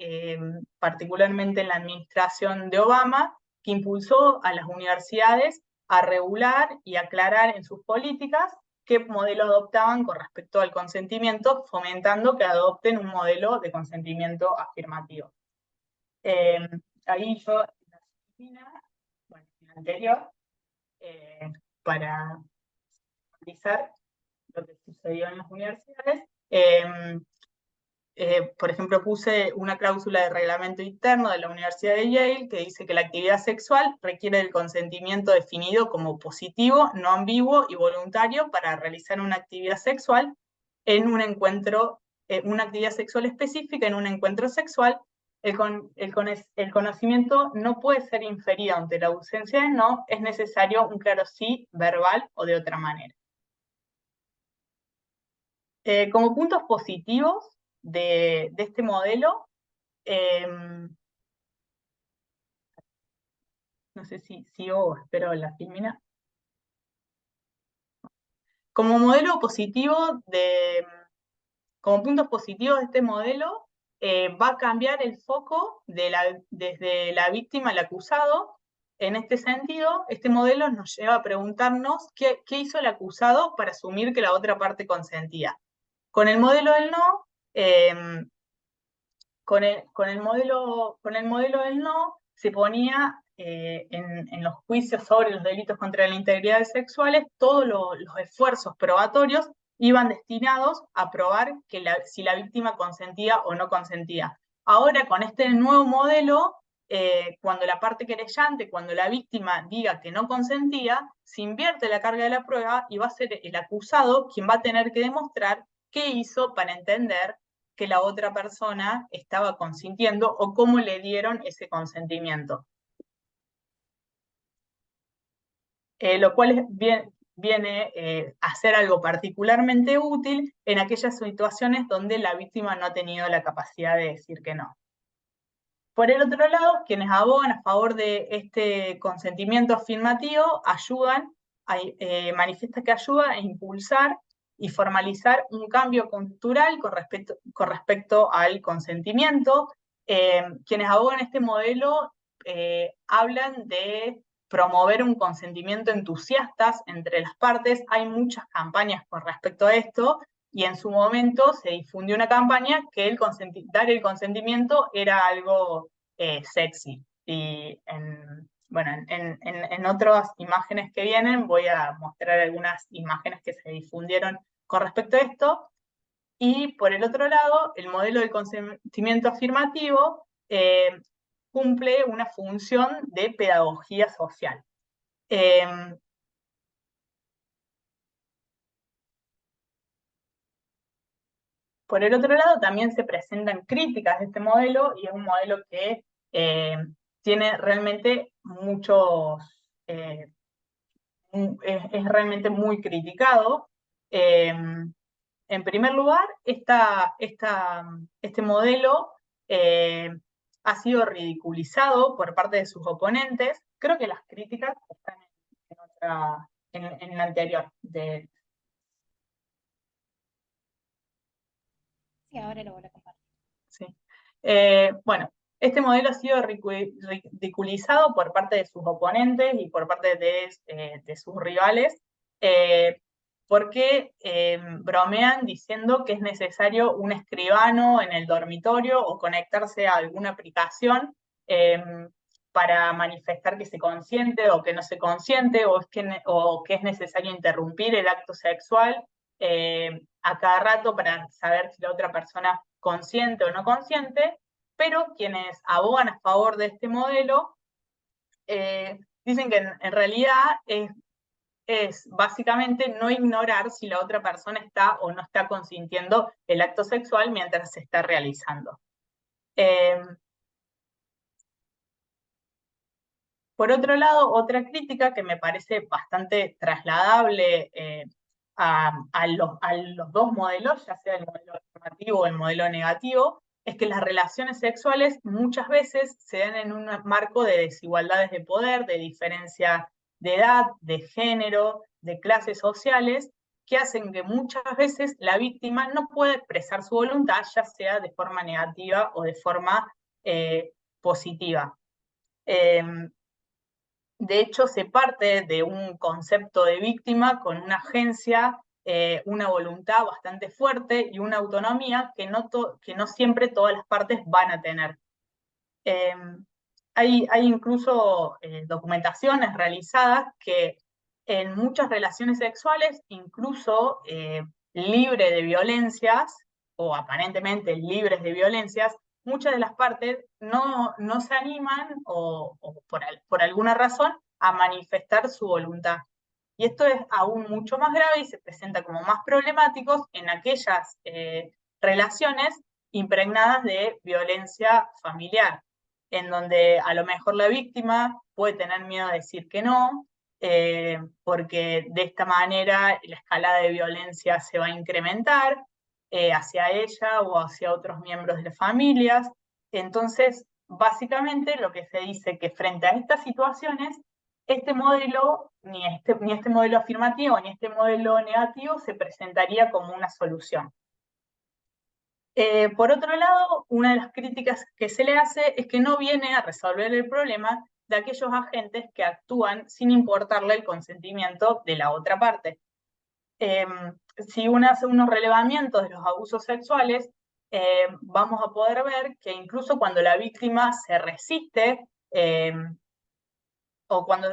particularmente en la administración de Obama, que impulsó a las universidades a regular y aclarar en sus políticas qué modelo adoptaban con respecto al consentimiento, fomentando que adopten un modelo de consentimiento afirmativo. Ahí yo, en la Argentina, bueno, en la anterior, para analizar lo que sucedió en las universidades, por ejemplo, puse una cláusula de reglamento interno de la Universidad de Yale que dice que la actividad sexual requiere del consentimiento definido como positivo, no ambiguo y voluntario para realizar una actividad sexual en un encuentro, una actividad sexual específica en un encuentro sexual. El conocimiento no puede ser inferido ante la ausencia de no, es necesario un claro sí verbal o de otra manera. Como puntos positivos de este modelo, no sé si espero la filmina. Como modelo positivo, como puntos positivos de este modelo, va a cambiar el foco desde la víctima al acusado. En este sentido, este modelo nos lleva a preguntarnos qué hizo el acusado para asumir que la otra parte consentía. Con el modelo del no, con el modelo del no, se ponía en los juicios sobre los delitos contra la integridad sexuales, todos los esfuerzos probatorios iban destinados a probar si la víctima consentía o no consentía. Ahora, con este nuevo modelo, cuando la parte querellante, cuando la víctima diga que no consentía, se invierte la carga de la prueba y va a ser el acusado quien va a tener que demostrar qué hizo para entender que la otra persona estaba consintiendo o cómo le dieron ese consentimiento. Lo cual es viene a hacer algo particularmente útil en aquellas situaciones donde la víctima no ha tenido la capacidad de decir que no. Por el otro lado, quienes abogan a favor de este consentimiento afirmativo manifiesta que ayuda a impulsar y formalizar un cambio cultural con respecto al consentimiento. Quienes abogan este modelo hablan de promover un consentimiento entusiasta entre las partes. Hay muchas campañas con respecto a esto, y en su momento se difundió una campaña que dar el consentimiento era algo sexy. Y en otras imágenes que vienen voy a mostrar algunas imágenes que se difundieron con respecto a esto. Y por el otro lado, el modelo del consentimiento afirmativo cumple una función de pedagogía social. Por el otro lado, también se presentan críticas de este modelo, y es un modelo que tiene realmente muchos, es realmente muy criticado. En primer lugar, este modelo ha sido ridiculizado por parte de sus oponentes. Creo que las críticas están en la anterior. Sí, ahora lo voy a compartir. Sí. Bueno, este modelo ha sido ridiculizado por parte de sus oponentes y por parte de sus rivales, porque bromean diciendo que es necesario un escribano en el dormitorio o conectarse a alguna aplicación para manifestar que se consiente o que no se consiente, o que es necesario interrumpir el acto sexual a cada rato para saber si la otra persona consciente o no consciente. Pero quienes abogan a favor de este modelo dicen que en realidad es básicamente no ignorar si la otra persona está o no está consintiendo el acto sexual mientras se está realizando. Por otro lado, otra crítica que me parece bastante trasladable a los dos modelos, ya sea el modelo afirmativo o el modelo negativo, es que las relaciones sexuales muchas veces se dan en un marco de desigualdades de poder, de diferencia de edad, de género, de clases sociales, que hacen que muchas veces la víctima no pueda expresar su voluntad, ya sea de forma negativa o de forma positiva. De hecho, se parte de un concepto de víctima con una agencia, una voluntad bastante fuerte y una autonomía que no siempre todas las partes van a tener. Hay incluso documentaciones realizadas que en muchas relaciones sexuales, incluso libre de violencias, o aparentemente libres de violencias, muchas de las partes no se animan o por alguna razón a manifestar su voluntad. Y esto es aún mucho más grave y se presenta como más problemáticos en aquellas relaciones impregnadas de violencia familiar, en donde a lo mejor la víctima puede tener miedo de decir que no, porque de esta manera la escalada de violencia se va a incrementar hacia ella o hacia otros miembros de las familias. Entonces, básicamente lo que se dice que frente a estas situaciones, este modelo, ni este modelo afirmativo ni este modelo negativo se presentaría como una solución. Por otro lado, una de las críticas que se le hace es que no viene a resolver el problema de aquellos agentes que actúan sin importarle el consentimiento de la otra parte. Si uno hace unos relevamientos de los abusos sexuales, vamos a poder ver que incluso cuando la víctima se resiste, o cuando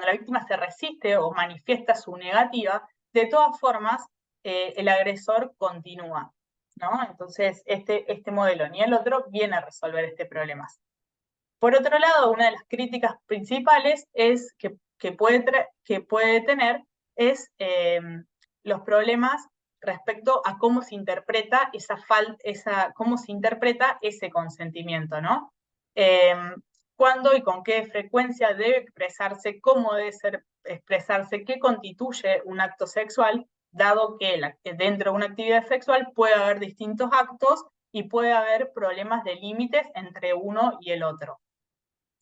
la víctima se resiste o manifiesta su negativa, de todas formas, el agresor continúa, ¿no? Entonces, este modelo ni el otro viene a resolver este problema. Por otro lado, una de las críticas principales es que puede tener es los problemas respecto a cómo se interpreta cómo se interpreta ese consentimiento, ¿no? cuándo y con qué frecuencia debe expresarse, cómo debe expresarse, qué constituye un acto sexual, dado que dentro de una actividad sexual puede haber distintos actos y puede haber problemas de límites entre uno y el otro.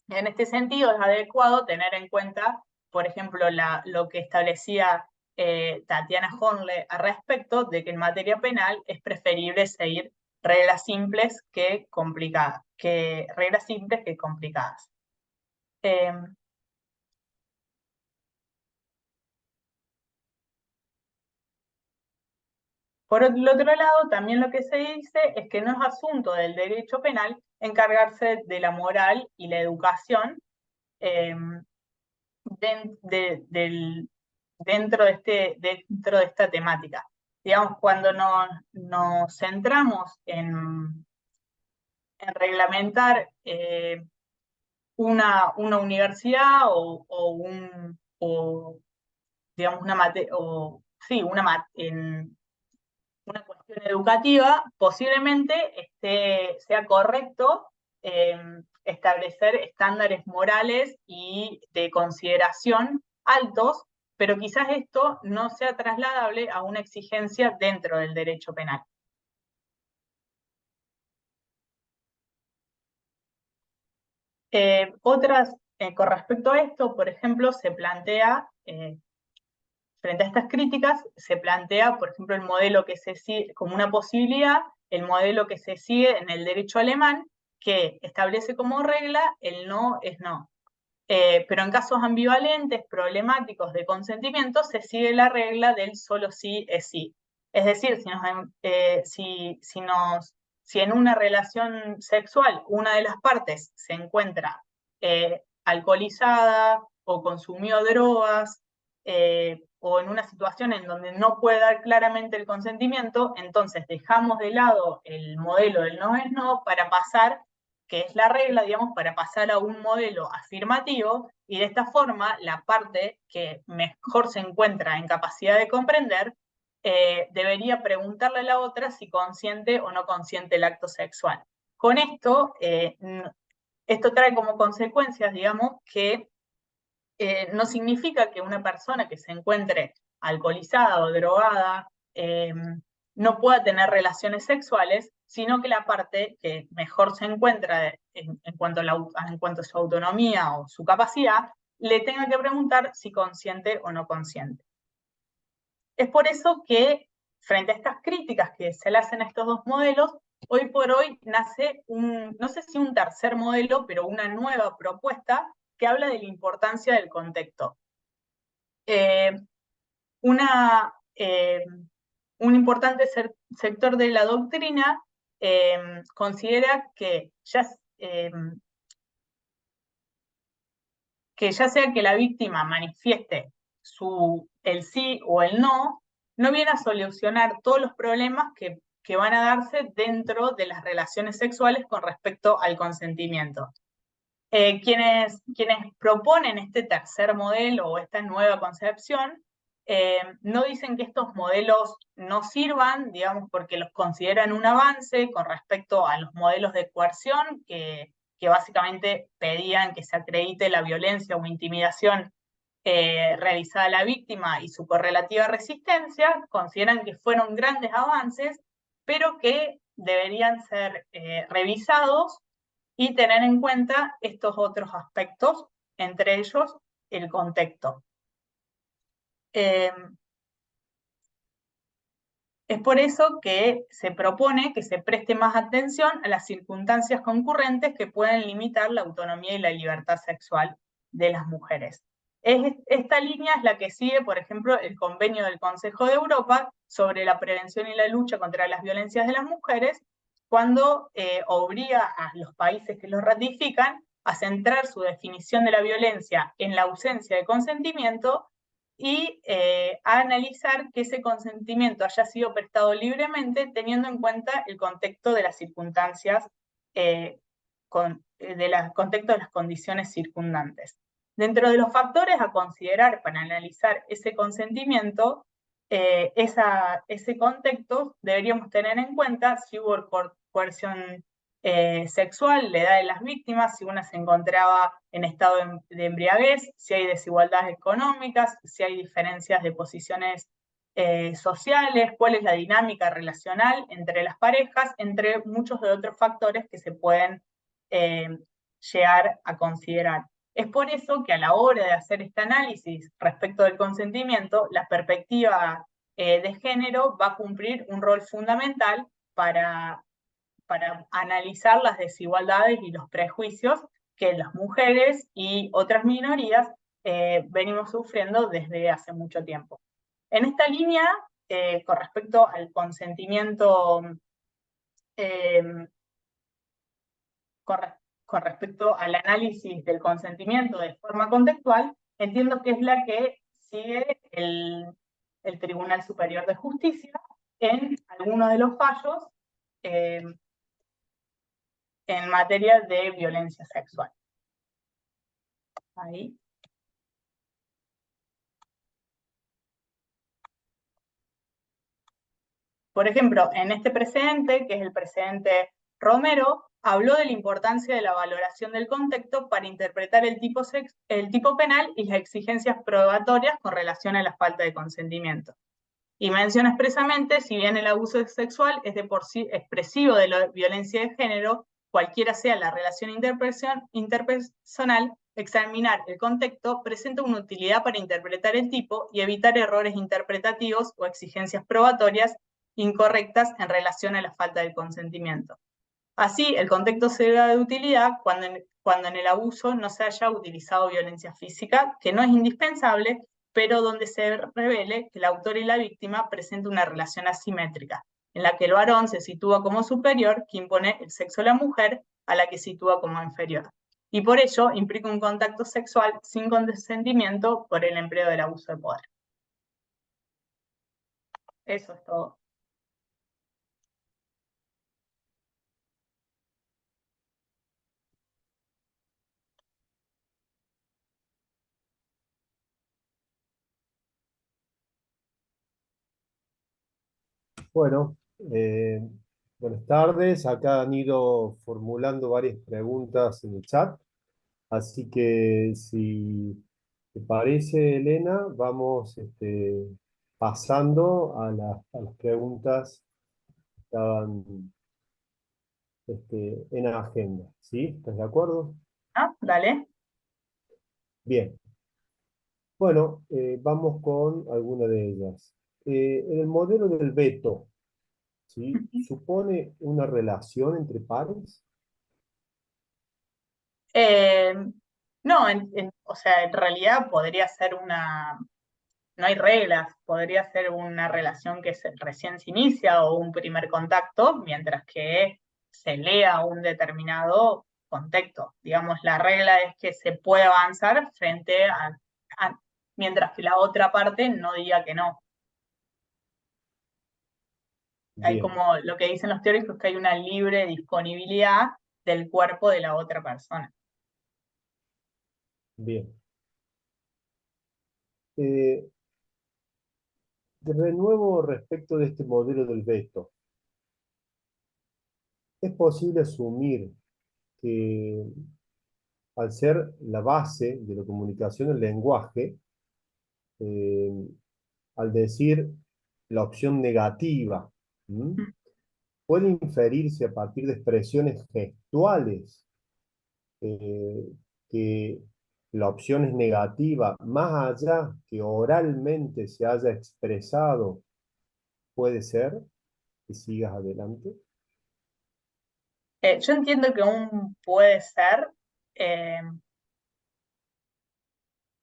En este sentido, es adecuado tener en cuenta, por ejemplo, lo que establecía Tatiana Hornle al respecto, de que en materia penal es preferible seguir reglas simples que complicadas. Por el otro lado, también lo que se dice es que no es asunto del derecho penal encargarse de la moral y la educación dentro de esta temática. Digamos, cuando nos centramos en reglamentar una universidad digamos en una cuestión educativa, posiblemente sea correcto establecer estándares morales y de consideración altos, pero quizás esto no sea trasladable a una exigencia dentro del derecho penal. Con respecto a esto, por ejemplo, se plantea, frente a estas críticas, se plantea, por ejemplo, el modelo que se sigue como una posibilidad, el modelo que se sigue en el derecho alemán, que establece como regla el no es no. Pero en casos ambivalentes, problemáticos de consentimiento, se sigue la regla del solo sí es sí. Es decir, si en una relación sexual una de las partes se encuentra alcoholizada o consumió drogas, o en una situación en donde no puede dar claramente el consentimiento, entonces dejamos de lado el modelo del no es no para pasar, que es la regla, digamos, para pasar a un modelo afirmativo, y de esta forma la parte que mejor se encuentra en capacidad de comprender debería preguntarle a la otra si consiente o no consiente el acto sexual. Con esto, esto trae como consecuencias, digamos, que no significa que una persona que se encuentre alcoholizada o drogada no pueda tener relaciones sexuales, sino que la parte que mejor se encuentra en cuanto a su autonomía o su capacidad, le tenga que preguntar si consiente o no consiente. Es por eso que, frente a estas críticas que se le hacen a estos dos modelos, hoy por hoy nace no sé si un tercer modelo, pero una nueva propuesta que habla de la importancia del contexto. Un importante sector de la doctrina considera que ya sea que la víctima manifieste el sí o el no viene a solucionar todos los problemas que van a darse dentro de las relaciones sexuales con respecto al consentimiento. Quienes proponen este tercer modelo o esta nueva concepción no dicen que estos modelos no sirvan, digamos, porque los consideran un avance con respecto a los modelos de coerción que básicamente pedían que se acredite la violencia o intimidación realizada a la víctima y su correlativa resistencia. Consideran que fueron grandes avances, pero que deberían ser revisados y tener en cuenta estos otros aspectos, entre ellos el contexto. Es por eso que se propone que se preste más atención a las circunstancias concurrentes que pueden limitar la autonomía y la libertad sexual de las mujeres. Esta línea es la que sigue, por ejemplo, el convenio del Consejo de Europa sobre la prevención y la lucha contra las violencias de las mujeres, cuando obliga a los países que lo ratifican a centrar su definición de la violencia en la ausencia de consentimiento y a analizar que ese consentimiento haya sido prestado libremente, teniendo en cuenta el contexto de las circunstancias, contexto de las condiciones circundantes. Dentro de los factores a considerar para analizar ese consentimiento, ese contexto, deberíamos tener en cuenta si hubo coerción sexual, la edad de las víctimas, si una se encontraba en estado de embriaguez, si hay desigualdades económicas, si hay diferencias de posiciones sociales, cuál es la dinámica relacional entre las parejas, entre muchos de otros factores que se pueden llegar a considerar. Es por eso que a la hora de hacer este análisis respecto del consentimiento, la perspectiva de género va a cumplir un rol fundamental para analizar las desigualdades y los prejuicios que las mujeres y otras minorías venimos sufriendo desde hace mucho tiempo. En esta línea, con respecto al consentimiento, con respecto al análisis del consentimiento de forma contextual, entiendo que es la que sigue el Tribunal Superior de Justicia en algunos de los fallos en materia de violencia sexual. Ahí. Por ejemplo, en este precedente, que es el precedente Romero, habló de la importancia de la valoración del contexto para interpretar el tipo penal y las exigencias probatorias con relación a la falta de consentimiento. Y menciona expresamente, si bien el abuso sexual es de por sí expresivo de la violencia de género, cualquiera sea la relación interpersonal, examinar el contexto presenta una utilidad para interpretar el tipo y evitar errores interpretativos o exigencias probatorias incorrectas en relación a la falta de consentimiento. Así, el contexto será de utilidad cuando en el abuso no se haya utilizado violencia física, que no es indispensable, pero donde se revele que el autor y la víctima presentan una relación asimétrica, en la que el varón se sitúa como superior, que impone el sexo a la mujer, a la que sitúa como inferior. Y por ello implica un contacto sexual sin consentimiento por el empleo del abuso de poder. Eso es todo. Bueno, buenas tardes. Acá han ido formulando varias preguntas en el chat, así que si te parece, Elena, vamos pasando a las preguntas que estaban en la agenda. ¿Sí? ¿Estás de acuerdo? ¿Ah? Dale. Bien. Bueno, vamos con alguna de ellas. En el modelo del veto, ¿sí? ¿Supone una relación entre pares? No, o sea, en realidad podría ser no hay reglas, podría ser una relación que recién se inicia o un primer contacto, mientras que se lea un determinado contexto. Digamos, la regla es que se puede avanzar frente mientras que la otra parte no diga que no. Hay Bien, como lo que dicen los teóricos, que hay una libre disponibilidad del cuerpo de la otra persona. bien. Eh, de nuevo, respecto de este modelo del veto, es posible asumir que al ser la base de la comunicación el lenguaje, eh, al decir la opción negativa, ¿m? puede inferirse a partir de expresiones gestuales eh, que la opción es negativa, más allá que oralmente se haya expresado, puede ser que sigas adelante. Yo entiendo que un puede ser,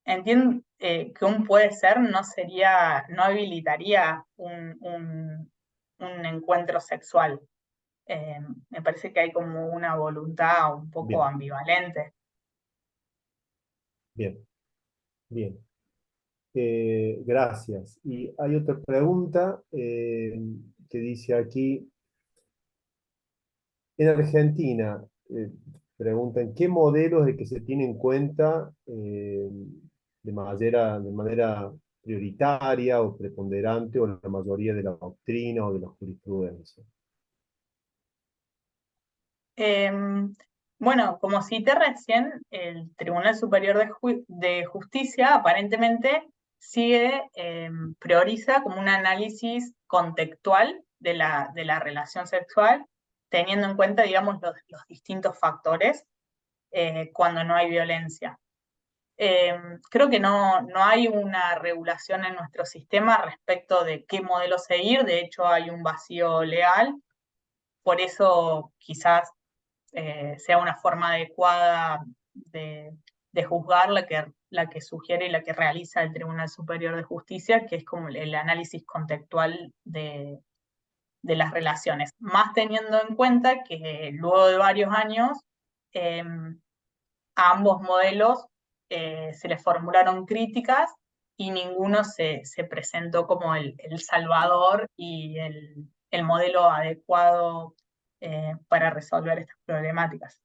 entiendo que un puede ser no habilitaría un encuentro sexual. Me parece que hay como una voluntad un poco Bien, ambivalente. bien, bien. Gracias. Y hay otra pregunta que dice aquí, en Argentina, preguntan, ¿qué modelo es el que se tiene en cuenta de manera prioritaria o preponderante o la mayoría de la doctrina o de la jurisprudencia? Bueno, como cité recién, el Tribunal Superior de Justicia aparentemente prioriza como un análisis contextual de la relación sexual, teniendo en cuenta, digamos, los distintos factores cuando no hay violencia. Creo que no hay una regulación en nuestro sistema respecto de qué modelo seguir, de hecho hay un vacío legal, por eso quizás sea una forma adecuada de juzgar la que sugiere y la que realiza el Tribunal Superior de Justicia, que es como el análisis contextual de las relaciones, más teniendo en cuenta que luego de varios años a ambos modelos se les formularon críticas y ninguno se presentó como el salvador y el modelo adecuado para resolver estas problemáticas.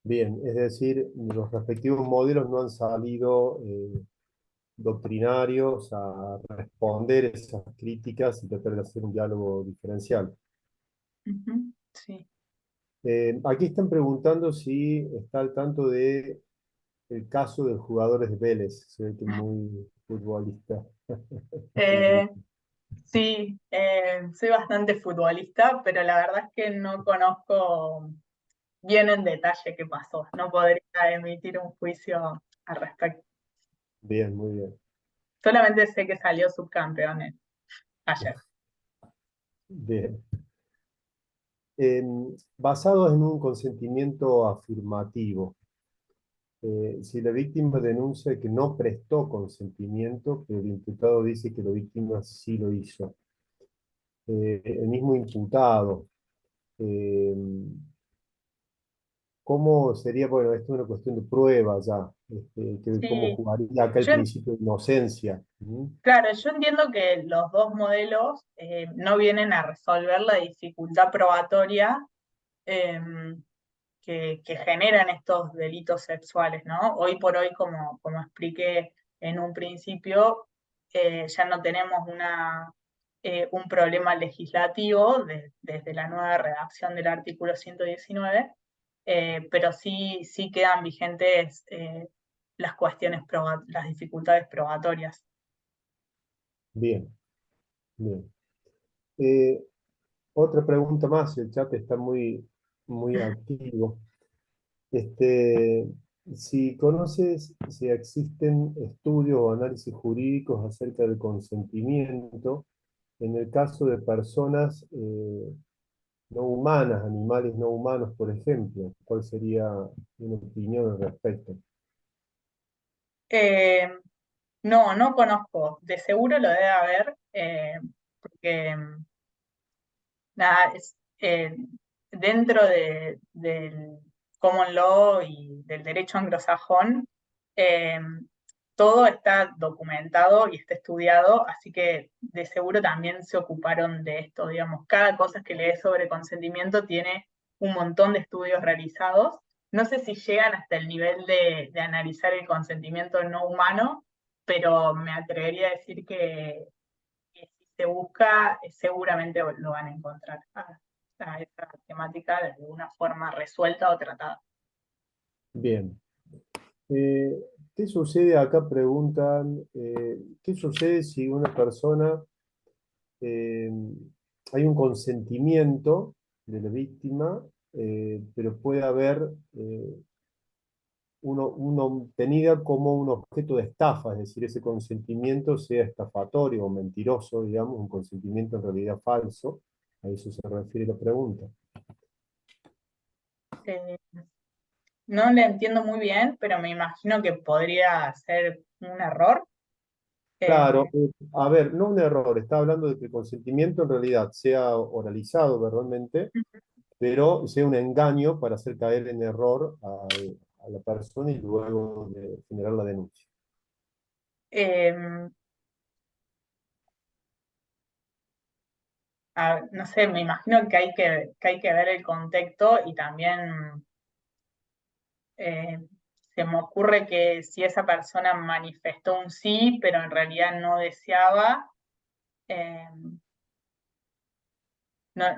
Bien, es decir, los respectivos modelos no han salido doctrinarios a responder esas críticas y tratar de hacer un diálogo diferencial. Sí. Aquí están preguntando si está al tanto de el caso de los jugadores de Vélez. Se ve que muy futbolista. Sí, soy bastante futbolista, pero la verdad es que no conozco bien en detalle qué pasó. No podría emitir un juicio al respecto. Bien, muy bien. Solamente sé que salió subcampeón ayer. Bien. Basados en un consentimiento afirmativo. Si la víctima denuncia que no prestó consentimiento, pero el imputado dice que la víctima sí lo hizo. El mismo imputado, ¿cómo sería? Bueno, esto es una cuestión de prueba ya, cómo Sí, jugaría acá el yo, principio de inocencia. claro, yo entiendo que los dos modelos no vienen a resolver la dificultad probatoria que generan estos delitos sexuales, ¿no? Hoy por hoy, como expliqué en un principio, ya no tenemos un problema legislativo desde la nueva redacción del artículo 119, pero sí quedan vigentes las cuestiones, las dificultades probatorias. Bien, bien. Eh, Otra pregunta más, el chat está muy activo. Este, si conoces si existen estudios o análisis jurídicos acerca del consentimiento en el caso de personas no humanas, animales no humanos, por ejemplo, ¿cuál sería una opinión al respecto? Eh, no conozco, de seguro lo debe haber, porque nada, dentro del common law y del derecho anglosajón, eh, todo está documentado y está estudiado, así que de seguro también se ocuparon de esto, digamos, cada cosa que lees sobre consentimiento tiene un montón de estudios realizados. No sé si llegan hasta el nivel de analizar el consentimiento no humano, pero me atrevería a decir que si se busca, seguramente lo van a encontrar a esta temática de alguna forma resuelta o tratada. Bien. Eh, ¿Qué sucede? Acá preguntan, ¿qué sucede si una persona, eh, hay un consentimiento de la víctima, pero puede haber uno tenida como un objeto de estafa, es decir, ese consentimiento sea estafatorio o mentiroso, digamos, un consentimiento en realidad falso? A eso se refiere la pregunta. Eh, no le entiendo muy bien, pero me imagino que podría ser un error. Claro, Eh, a ver, no un error, está hablando de que el consentimiento en realidad sea oralizado verbalmente, pero sea un engaño para hacer caer en error a la persona y luego de generar la denuncia. eh, no sé, me imagino que hay que ver el contexto y también se me ocurre que si esa persona manifestó un sí, pero en realidad no deseaba,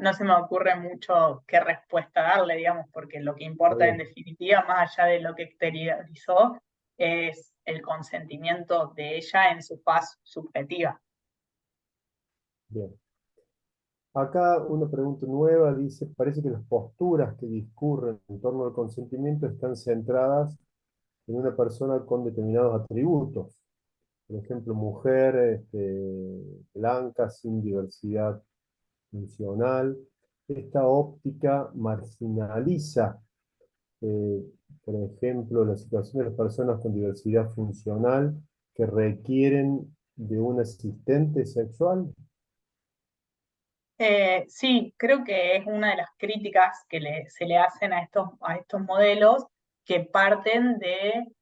no se me ocurre mucho qué respuesta darle, digamos, porque lo que importa en bien. definitiva, más allá de lo que exteriorizó, es el consentimiento de ella en su faz subjetiva. Bien. Acá una pregunta nueva dice, parece que las posturas que discurren en torno al consentimiento están centradas en una persona con determinados atributos. Por ejemplo, mujer blanca, sin diversidad funcional. Esta óptica marginaliza, eh, por ejemplo, la situación de las personas con diversidad funcional que requieren de un asistente sexual. Sí, creo que es una de las críticas que se le hacen a estos modelos que parten de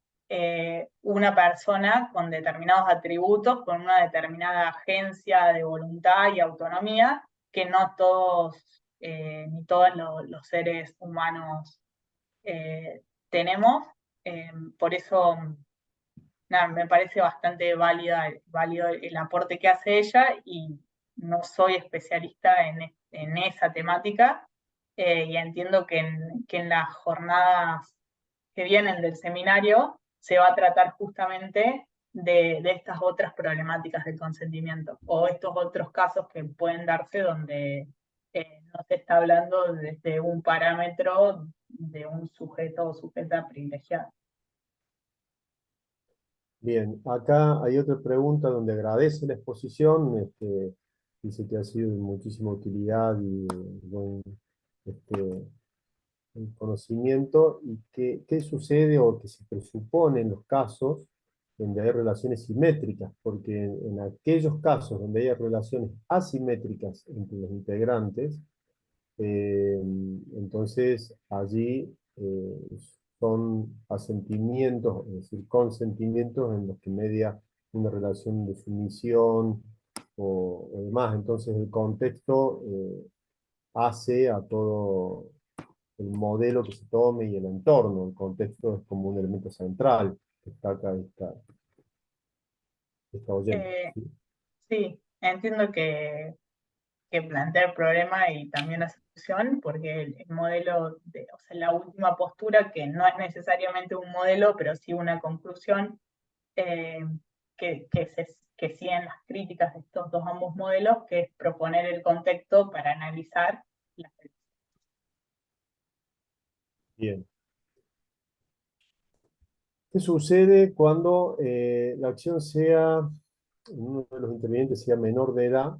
una persona con determinados atributos, con una determinada agencia de voluntad y autonomía, que no todos, ni todos los seres humanos tenemos. Por eso, nada, me parece bastante válido el aporte que hace ella y no soy especialista en esa temática y entiendo que en las jornadas que vienen del seminario se va a tratar justamente de estas otras problemáticas del consentimiento o estos otros casos que pueden darse donde no se está hablando desde un parámetro de un sujeto o sujeta privilegiada. Bien, acá hay otra pregunta donde agradece la exposición, dice que ha sido de muchísima utilidad y buen este, conocimiento, y qué sucede o que se presupone en los casos donde hay relaciones simétricas, porque en aquellos casos donde hay relaciones asimétricas entre los integrantes, entonces allí son asentimientos, es decir, consentimientos en los que media una relación de sumisión o demás. Entonces el contexto hace a todo el modelo que se tome y el entorno. El contexto es como un elemento central que está acá, está oyente. Eh, ¿Sí? sí, entiendo que plantea el problema y también la solución, porque el modelo, o sea, la última postura, que no es necesariamente un modelo, pero sí una conclusión, eh, que siguen las críticas de estos dos ambos modelos, que es proponer el contexto para analizar las. Bien. ¿Qué sucede cuando la acción sea, uno de los intervinientes sea menor de edad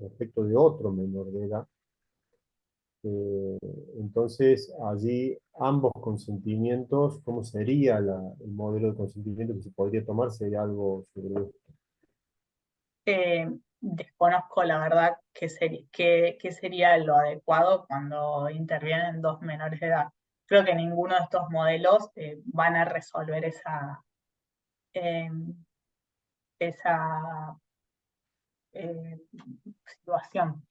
respecto de otro menor de edad? Eh, entonces, allí ambos consentimientos, ¿cómo sería el modelo de consentimiento que se podría tomar si hay algo sobre esto? Desconozco la verdad qué sería lo adecuado cuando intervienen dos menores de edad. Creo que ninguno de estos modelos van a resolver eh, esa situación.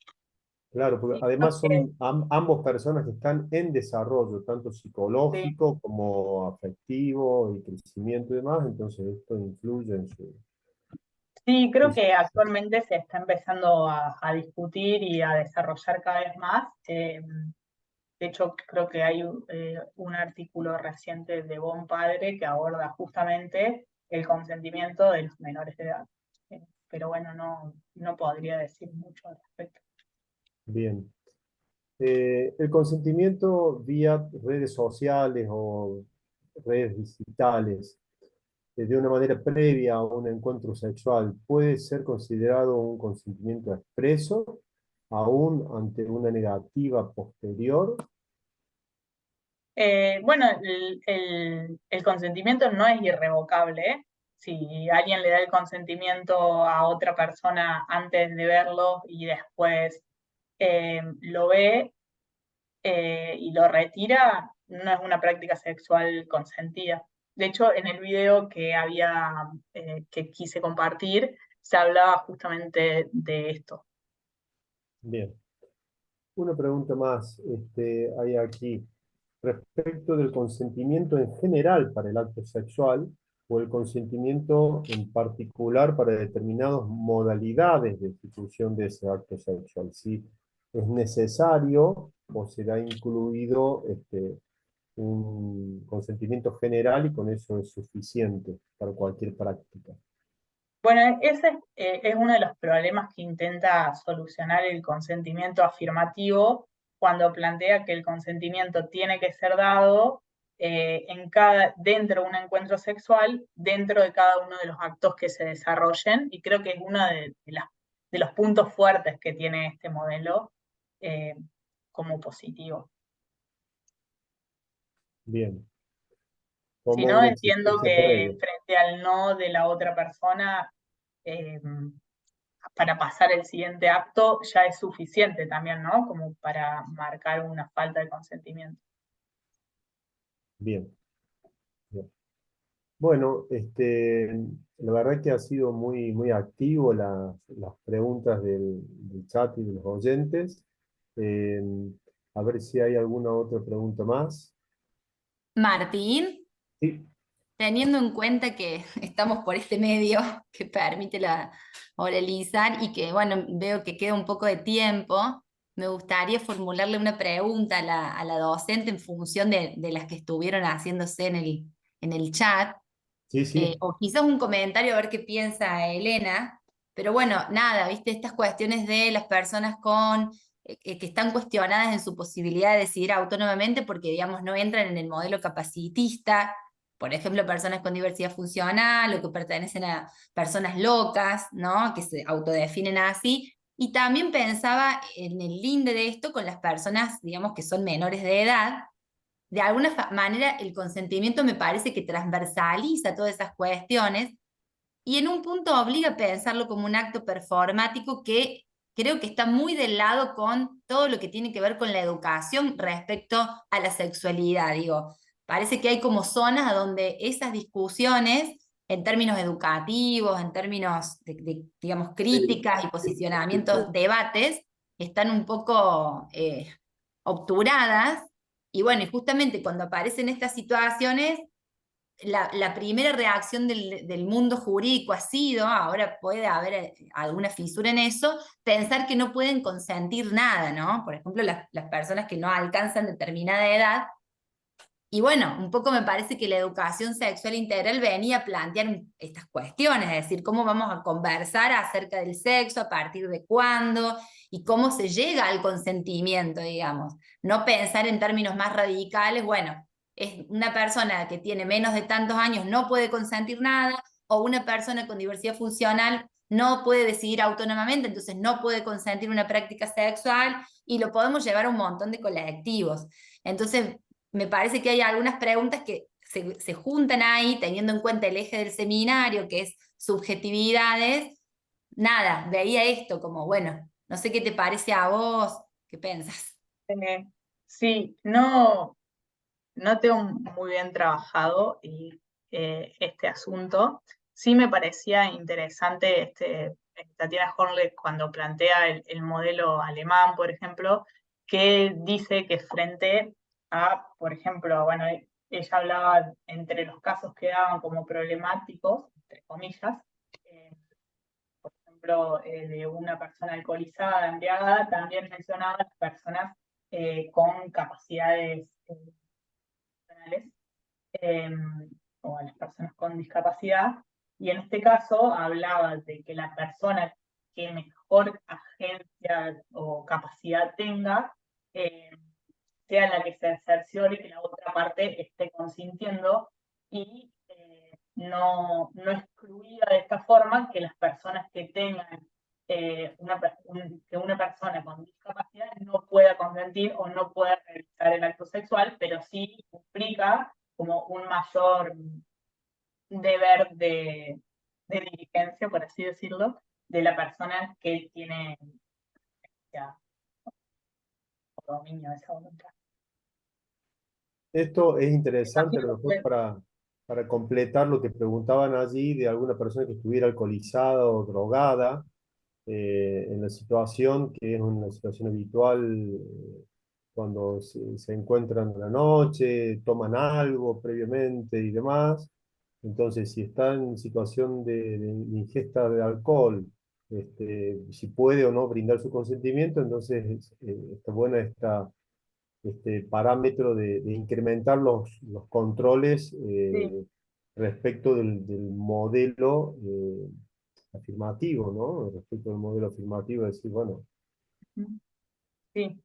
Claro, porque Sí, creo además que son ambos personas que están en desarrollo, tanto sí. psicológico como afectivo y crecimiento y demás, entonces esto influye en su... Sí, creo que actualmente se está empezando a discutir y a desarrollar cada vez más. De hecho, creo que hay un artículo reciente de Bon Padre que aborda justamente el consentimiento de los menores de edad. Pero bueno, no podría decir mucho al respecto. Bien. El consentimiento vía redes sociales o redes digitales, de una manera previa a un encuentro sexual, puede ser considerado un consentimiento expreso, aún ante una negativa posterior. Bueno, el consentimiento no es irrevocable, ¿eh? Si alguien le da el consentimiento a otra persona antes de verlo y después lo ve y lo retira, no es una práctica sexual consentida. De hecho, en el video que quise compartir, se hablaba justamente de esto. Bien. Una pregunta más hay aquí respecto del consentimiento en general para el acto sexual. o el consentimiento en particular para determinadas modalidades de ejecución de ese acto sexual. Si es necesario o será incluido un consentimiento general y con eso es suficiente para cualquier práctica. Bueno, ese es uno de los problemas que intenta solucionar el consentimiento afirmativo cuando plantea que el consentimiento tiene que ser dado dentro de un encuentro sexual, dentro de cada uno de los actos que se desarrollen, y creo que es uno de los puntos fuertes que tiene este modelo como positivo. Bien. Si Como no, una entiendo existencia que previa. frente al no de la otra persona, para pasar el siguiente acto ya es suficiente también, ¿no? Como para marcar una falta de consentimiento. Bien. Bien. Bueno, la verdad que ha sido muy, muy activo las preguntas del chat y de los oyentes. Eh, a ver si hay alguna otra pregunta más. Martín, Sí, teniendo en cuenta que estamos por este medio que permite la oralizar y que, bueno, veo que queda un poco de tiempo, me gustaría formularle una pregunta a la docente en función de las que estuvieron haciéndose en el chat. sí, sí. O quizás un comentario a ver qué piensa Elena, pero bueno, nada, viste, estas cuestiones de las personas que están cuestionadas en su posibilidad de decidir autónomamente porque, digamos, no entran en el modelo capacitista, por ejemplo, personas con diversidad funcional o que pertenecen a personas locas, ¿no? Que se autodefinen así. Y también pensaba en el linde de esto con las personas, digamos, que son menores de edad. De alguna manera el consentimiento me parece que transversaliza todas esas cuestiones y en un punto obliga a pensarlo como un acto performático que creo que está muy del lado con todo lo que tiene que ver con la educación respecto a la sexualidad. Digo, parece que hay como zonas donde esas discusiones en términos educativos, en términos digamos, críticas y posicionamientos, debates, están un poco obturadas. Y bueno, y justamente cuando aparecen estas situaciones, la primera reacción del mundo jurídico ha sido, ahora puede haber alguna fisura en eso, pensar que no pueden consentir nada, ¿no? Por ejemplo, las personas que no alcanzan determinada edad. Y bueno, un poco me parece que la educación sexual integral venía a plantear estas cuestiones, es decir, cómo vamos a conversar acerca del sexo, a partir de cuándo, y cómo se llega al consentimiento, digamos. No pensar en términos más radicales, bueno, es una persona que tiene menos de tantos años no puede consentir nada, o una persona con diversidad funcional no puede decidir autónomamente, entonces no puede consentir una práctica sexual, y lo podemos llevar a un montón de colectivos. Entonces, me parece que hay algunas preguntas que se juntan ahí, teniendo en cuenta el eje del seminario, que es subjetividades. Nada, veía esto como, bueno, no sé qué te parece a vos, ¿qué pensás? Sí, no, no tengo muy bien trabajado este asunto. Sí me parecía interesante Tatiana Hornley cuando plantea el modelo alemán, por ejemplo, que dice que frente a, por ejemplo, bueno, ella hablaba entre los casos que daban como problemáticos, entre comillas, por ejemplo, de una persona alcoholizada, embriagada, también mencionaba las personas con capacidades funcionales o a las personas con discapacidad, y en este caso hablaba de que la persona que mejor agencia o capacidad tenga sea la que se cerciore que la otra parte esté consintiendo y no excluida de esta forma que las personas que tengan que una persona con discapacidad no pueda consentir o no pueda realizar el acto sexual, pero sí implica como un mayor deber de diligencia, por así decirlo, de la persona que tiene ya, dominio de esa voluntad. Esto es interesante a Imagino lo mejor que para completar lo que preguntaban allí de alguna persona que estuviera alcoholizada o drogada en la situación, que es una situación habitual cuando se encuentran en la noche, toman algo previamente y demás. Entonces, si está en situación de ingesta de alcohol, si puede o no brindar su consentimiento, entonces está buena este parámetro de incrementar los controles Sí, respecto del modelo afirmativo, ¿no? Respecto del modelo afirmativo, decir, bueno, sí.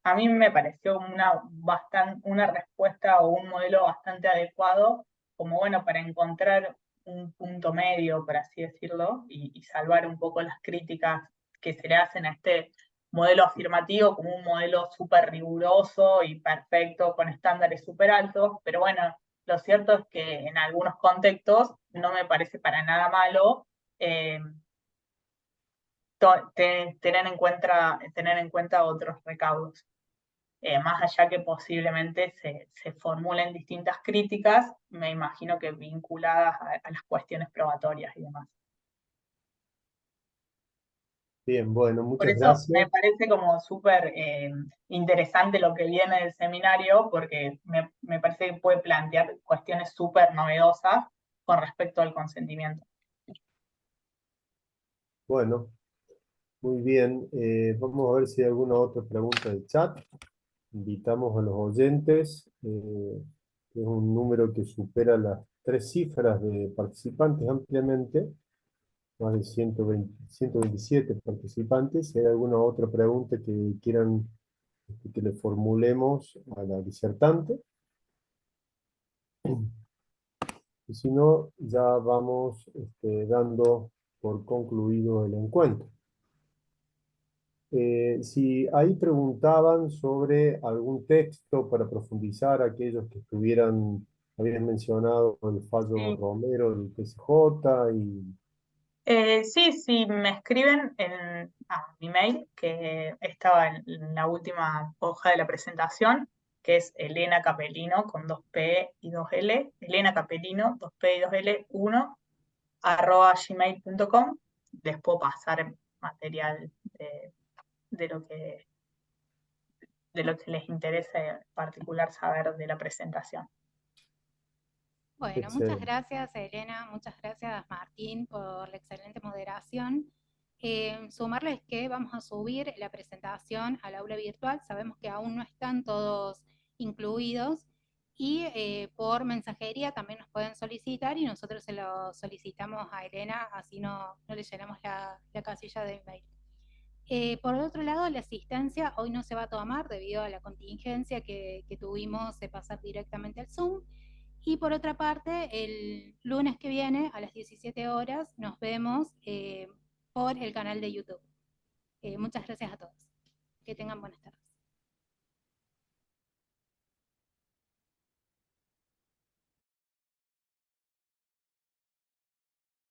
A mí me pareció una respuesta o un modelo bastante adecuado, como bueno, para encontrar un punto medio, por así decirlo, y salvar un poco las críticas que se le hacen a este modelo afirmativo como un modelo súper riguroso y perfecto, con estándares súper altos, pero bueno, lo cierto es que en algunos contextos no me parece para nada malo. eh, tener en cuenta otros recaudos. Más allá que posiblemente se formulen distintas críticas, me imagino que vinculadas a las cuestiones probatorias y demás. bien, bueno, Por muchas eso me gracias. parece como súper interesante lo que viene del seminario, porque me parece que puede plantear cuestiones súper novedosas con respecto al consentimiento. Bueno, muy bien. Vamos a ver si hay alguna otra pregunta del chat. Invitamos a los oyentes, que es un número que supera las 3 cifras de participantes ampliamente, más de 127 participantes. Si hay alguna otra pregunta que quieran que le formulemos a la disertante. Y si no, ya vamos dando por concluido el encuentro. Si ahí preguntaban sobre algún texto para profundizar, aquellos que habían mencionado el fallo Sí. Romero del TCJ y Sí, me escriben a mi mail, que estaba en la última hoja de la presentación, que es Elena Capelino con 2P y 2L, Elena Capelino, 2P y 2L, 1, @gmail.com. Les puedo pasar material de lo que, de lo que les interese en particular saber de la presentación. Bueno, muchas Excel. gracias, Elena, muchas gracias, Martín, por la excelente moderación. Sumarles que vamos a subir la presentación al aula virtual. Sabemos que aún no están todos incluidos y por mensajería también nos pueden solicitar y nosotros se lo solicitamos a Elena, así no le llenamos la casilla de email. Por otro lado, la asistencia hoy no se va a tomar debido a la contingencia que tuvimos de pasar directamente al Zoom. Y por otra parte, el lunes que viene a las 17 horas nos vemos por el canal de YouTube. Muchas gracias a todos. Que tengan buenas tardes.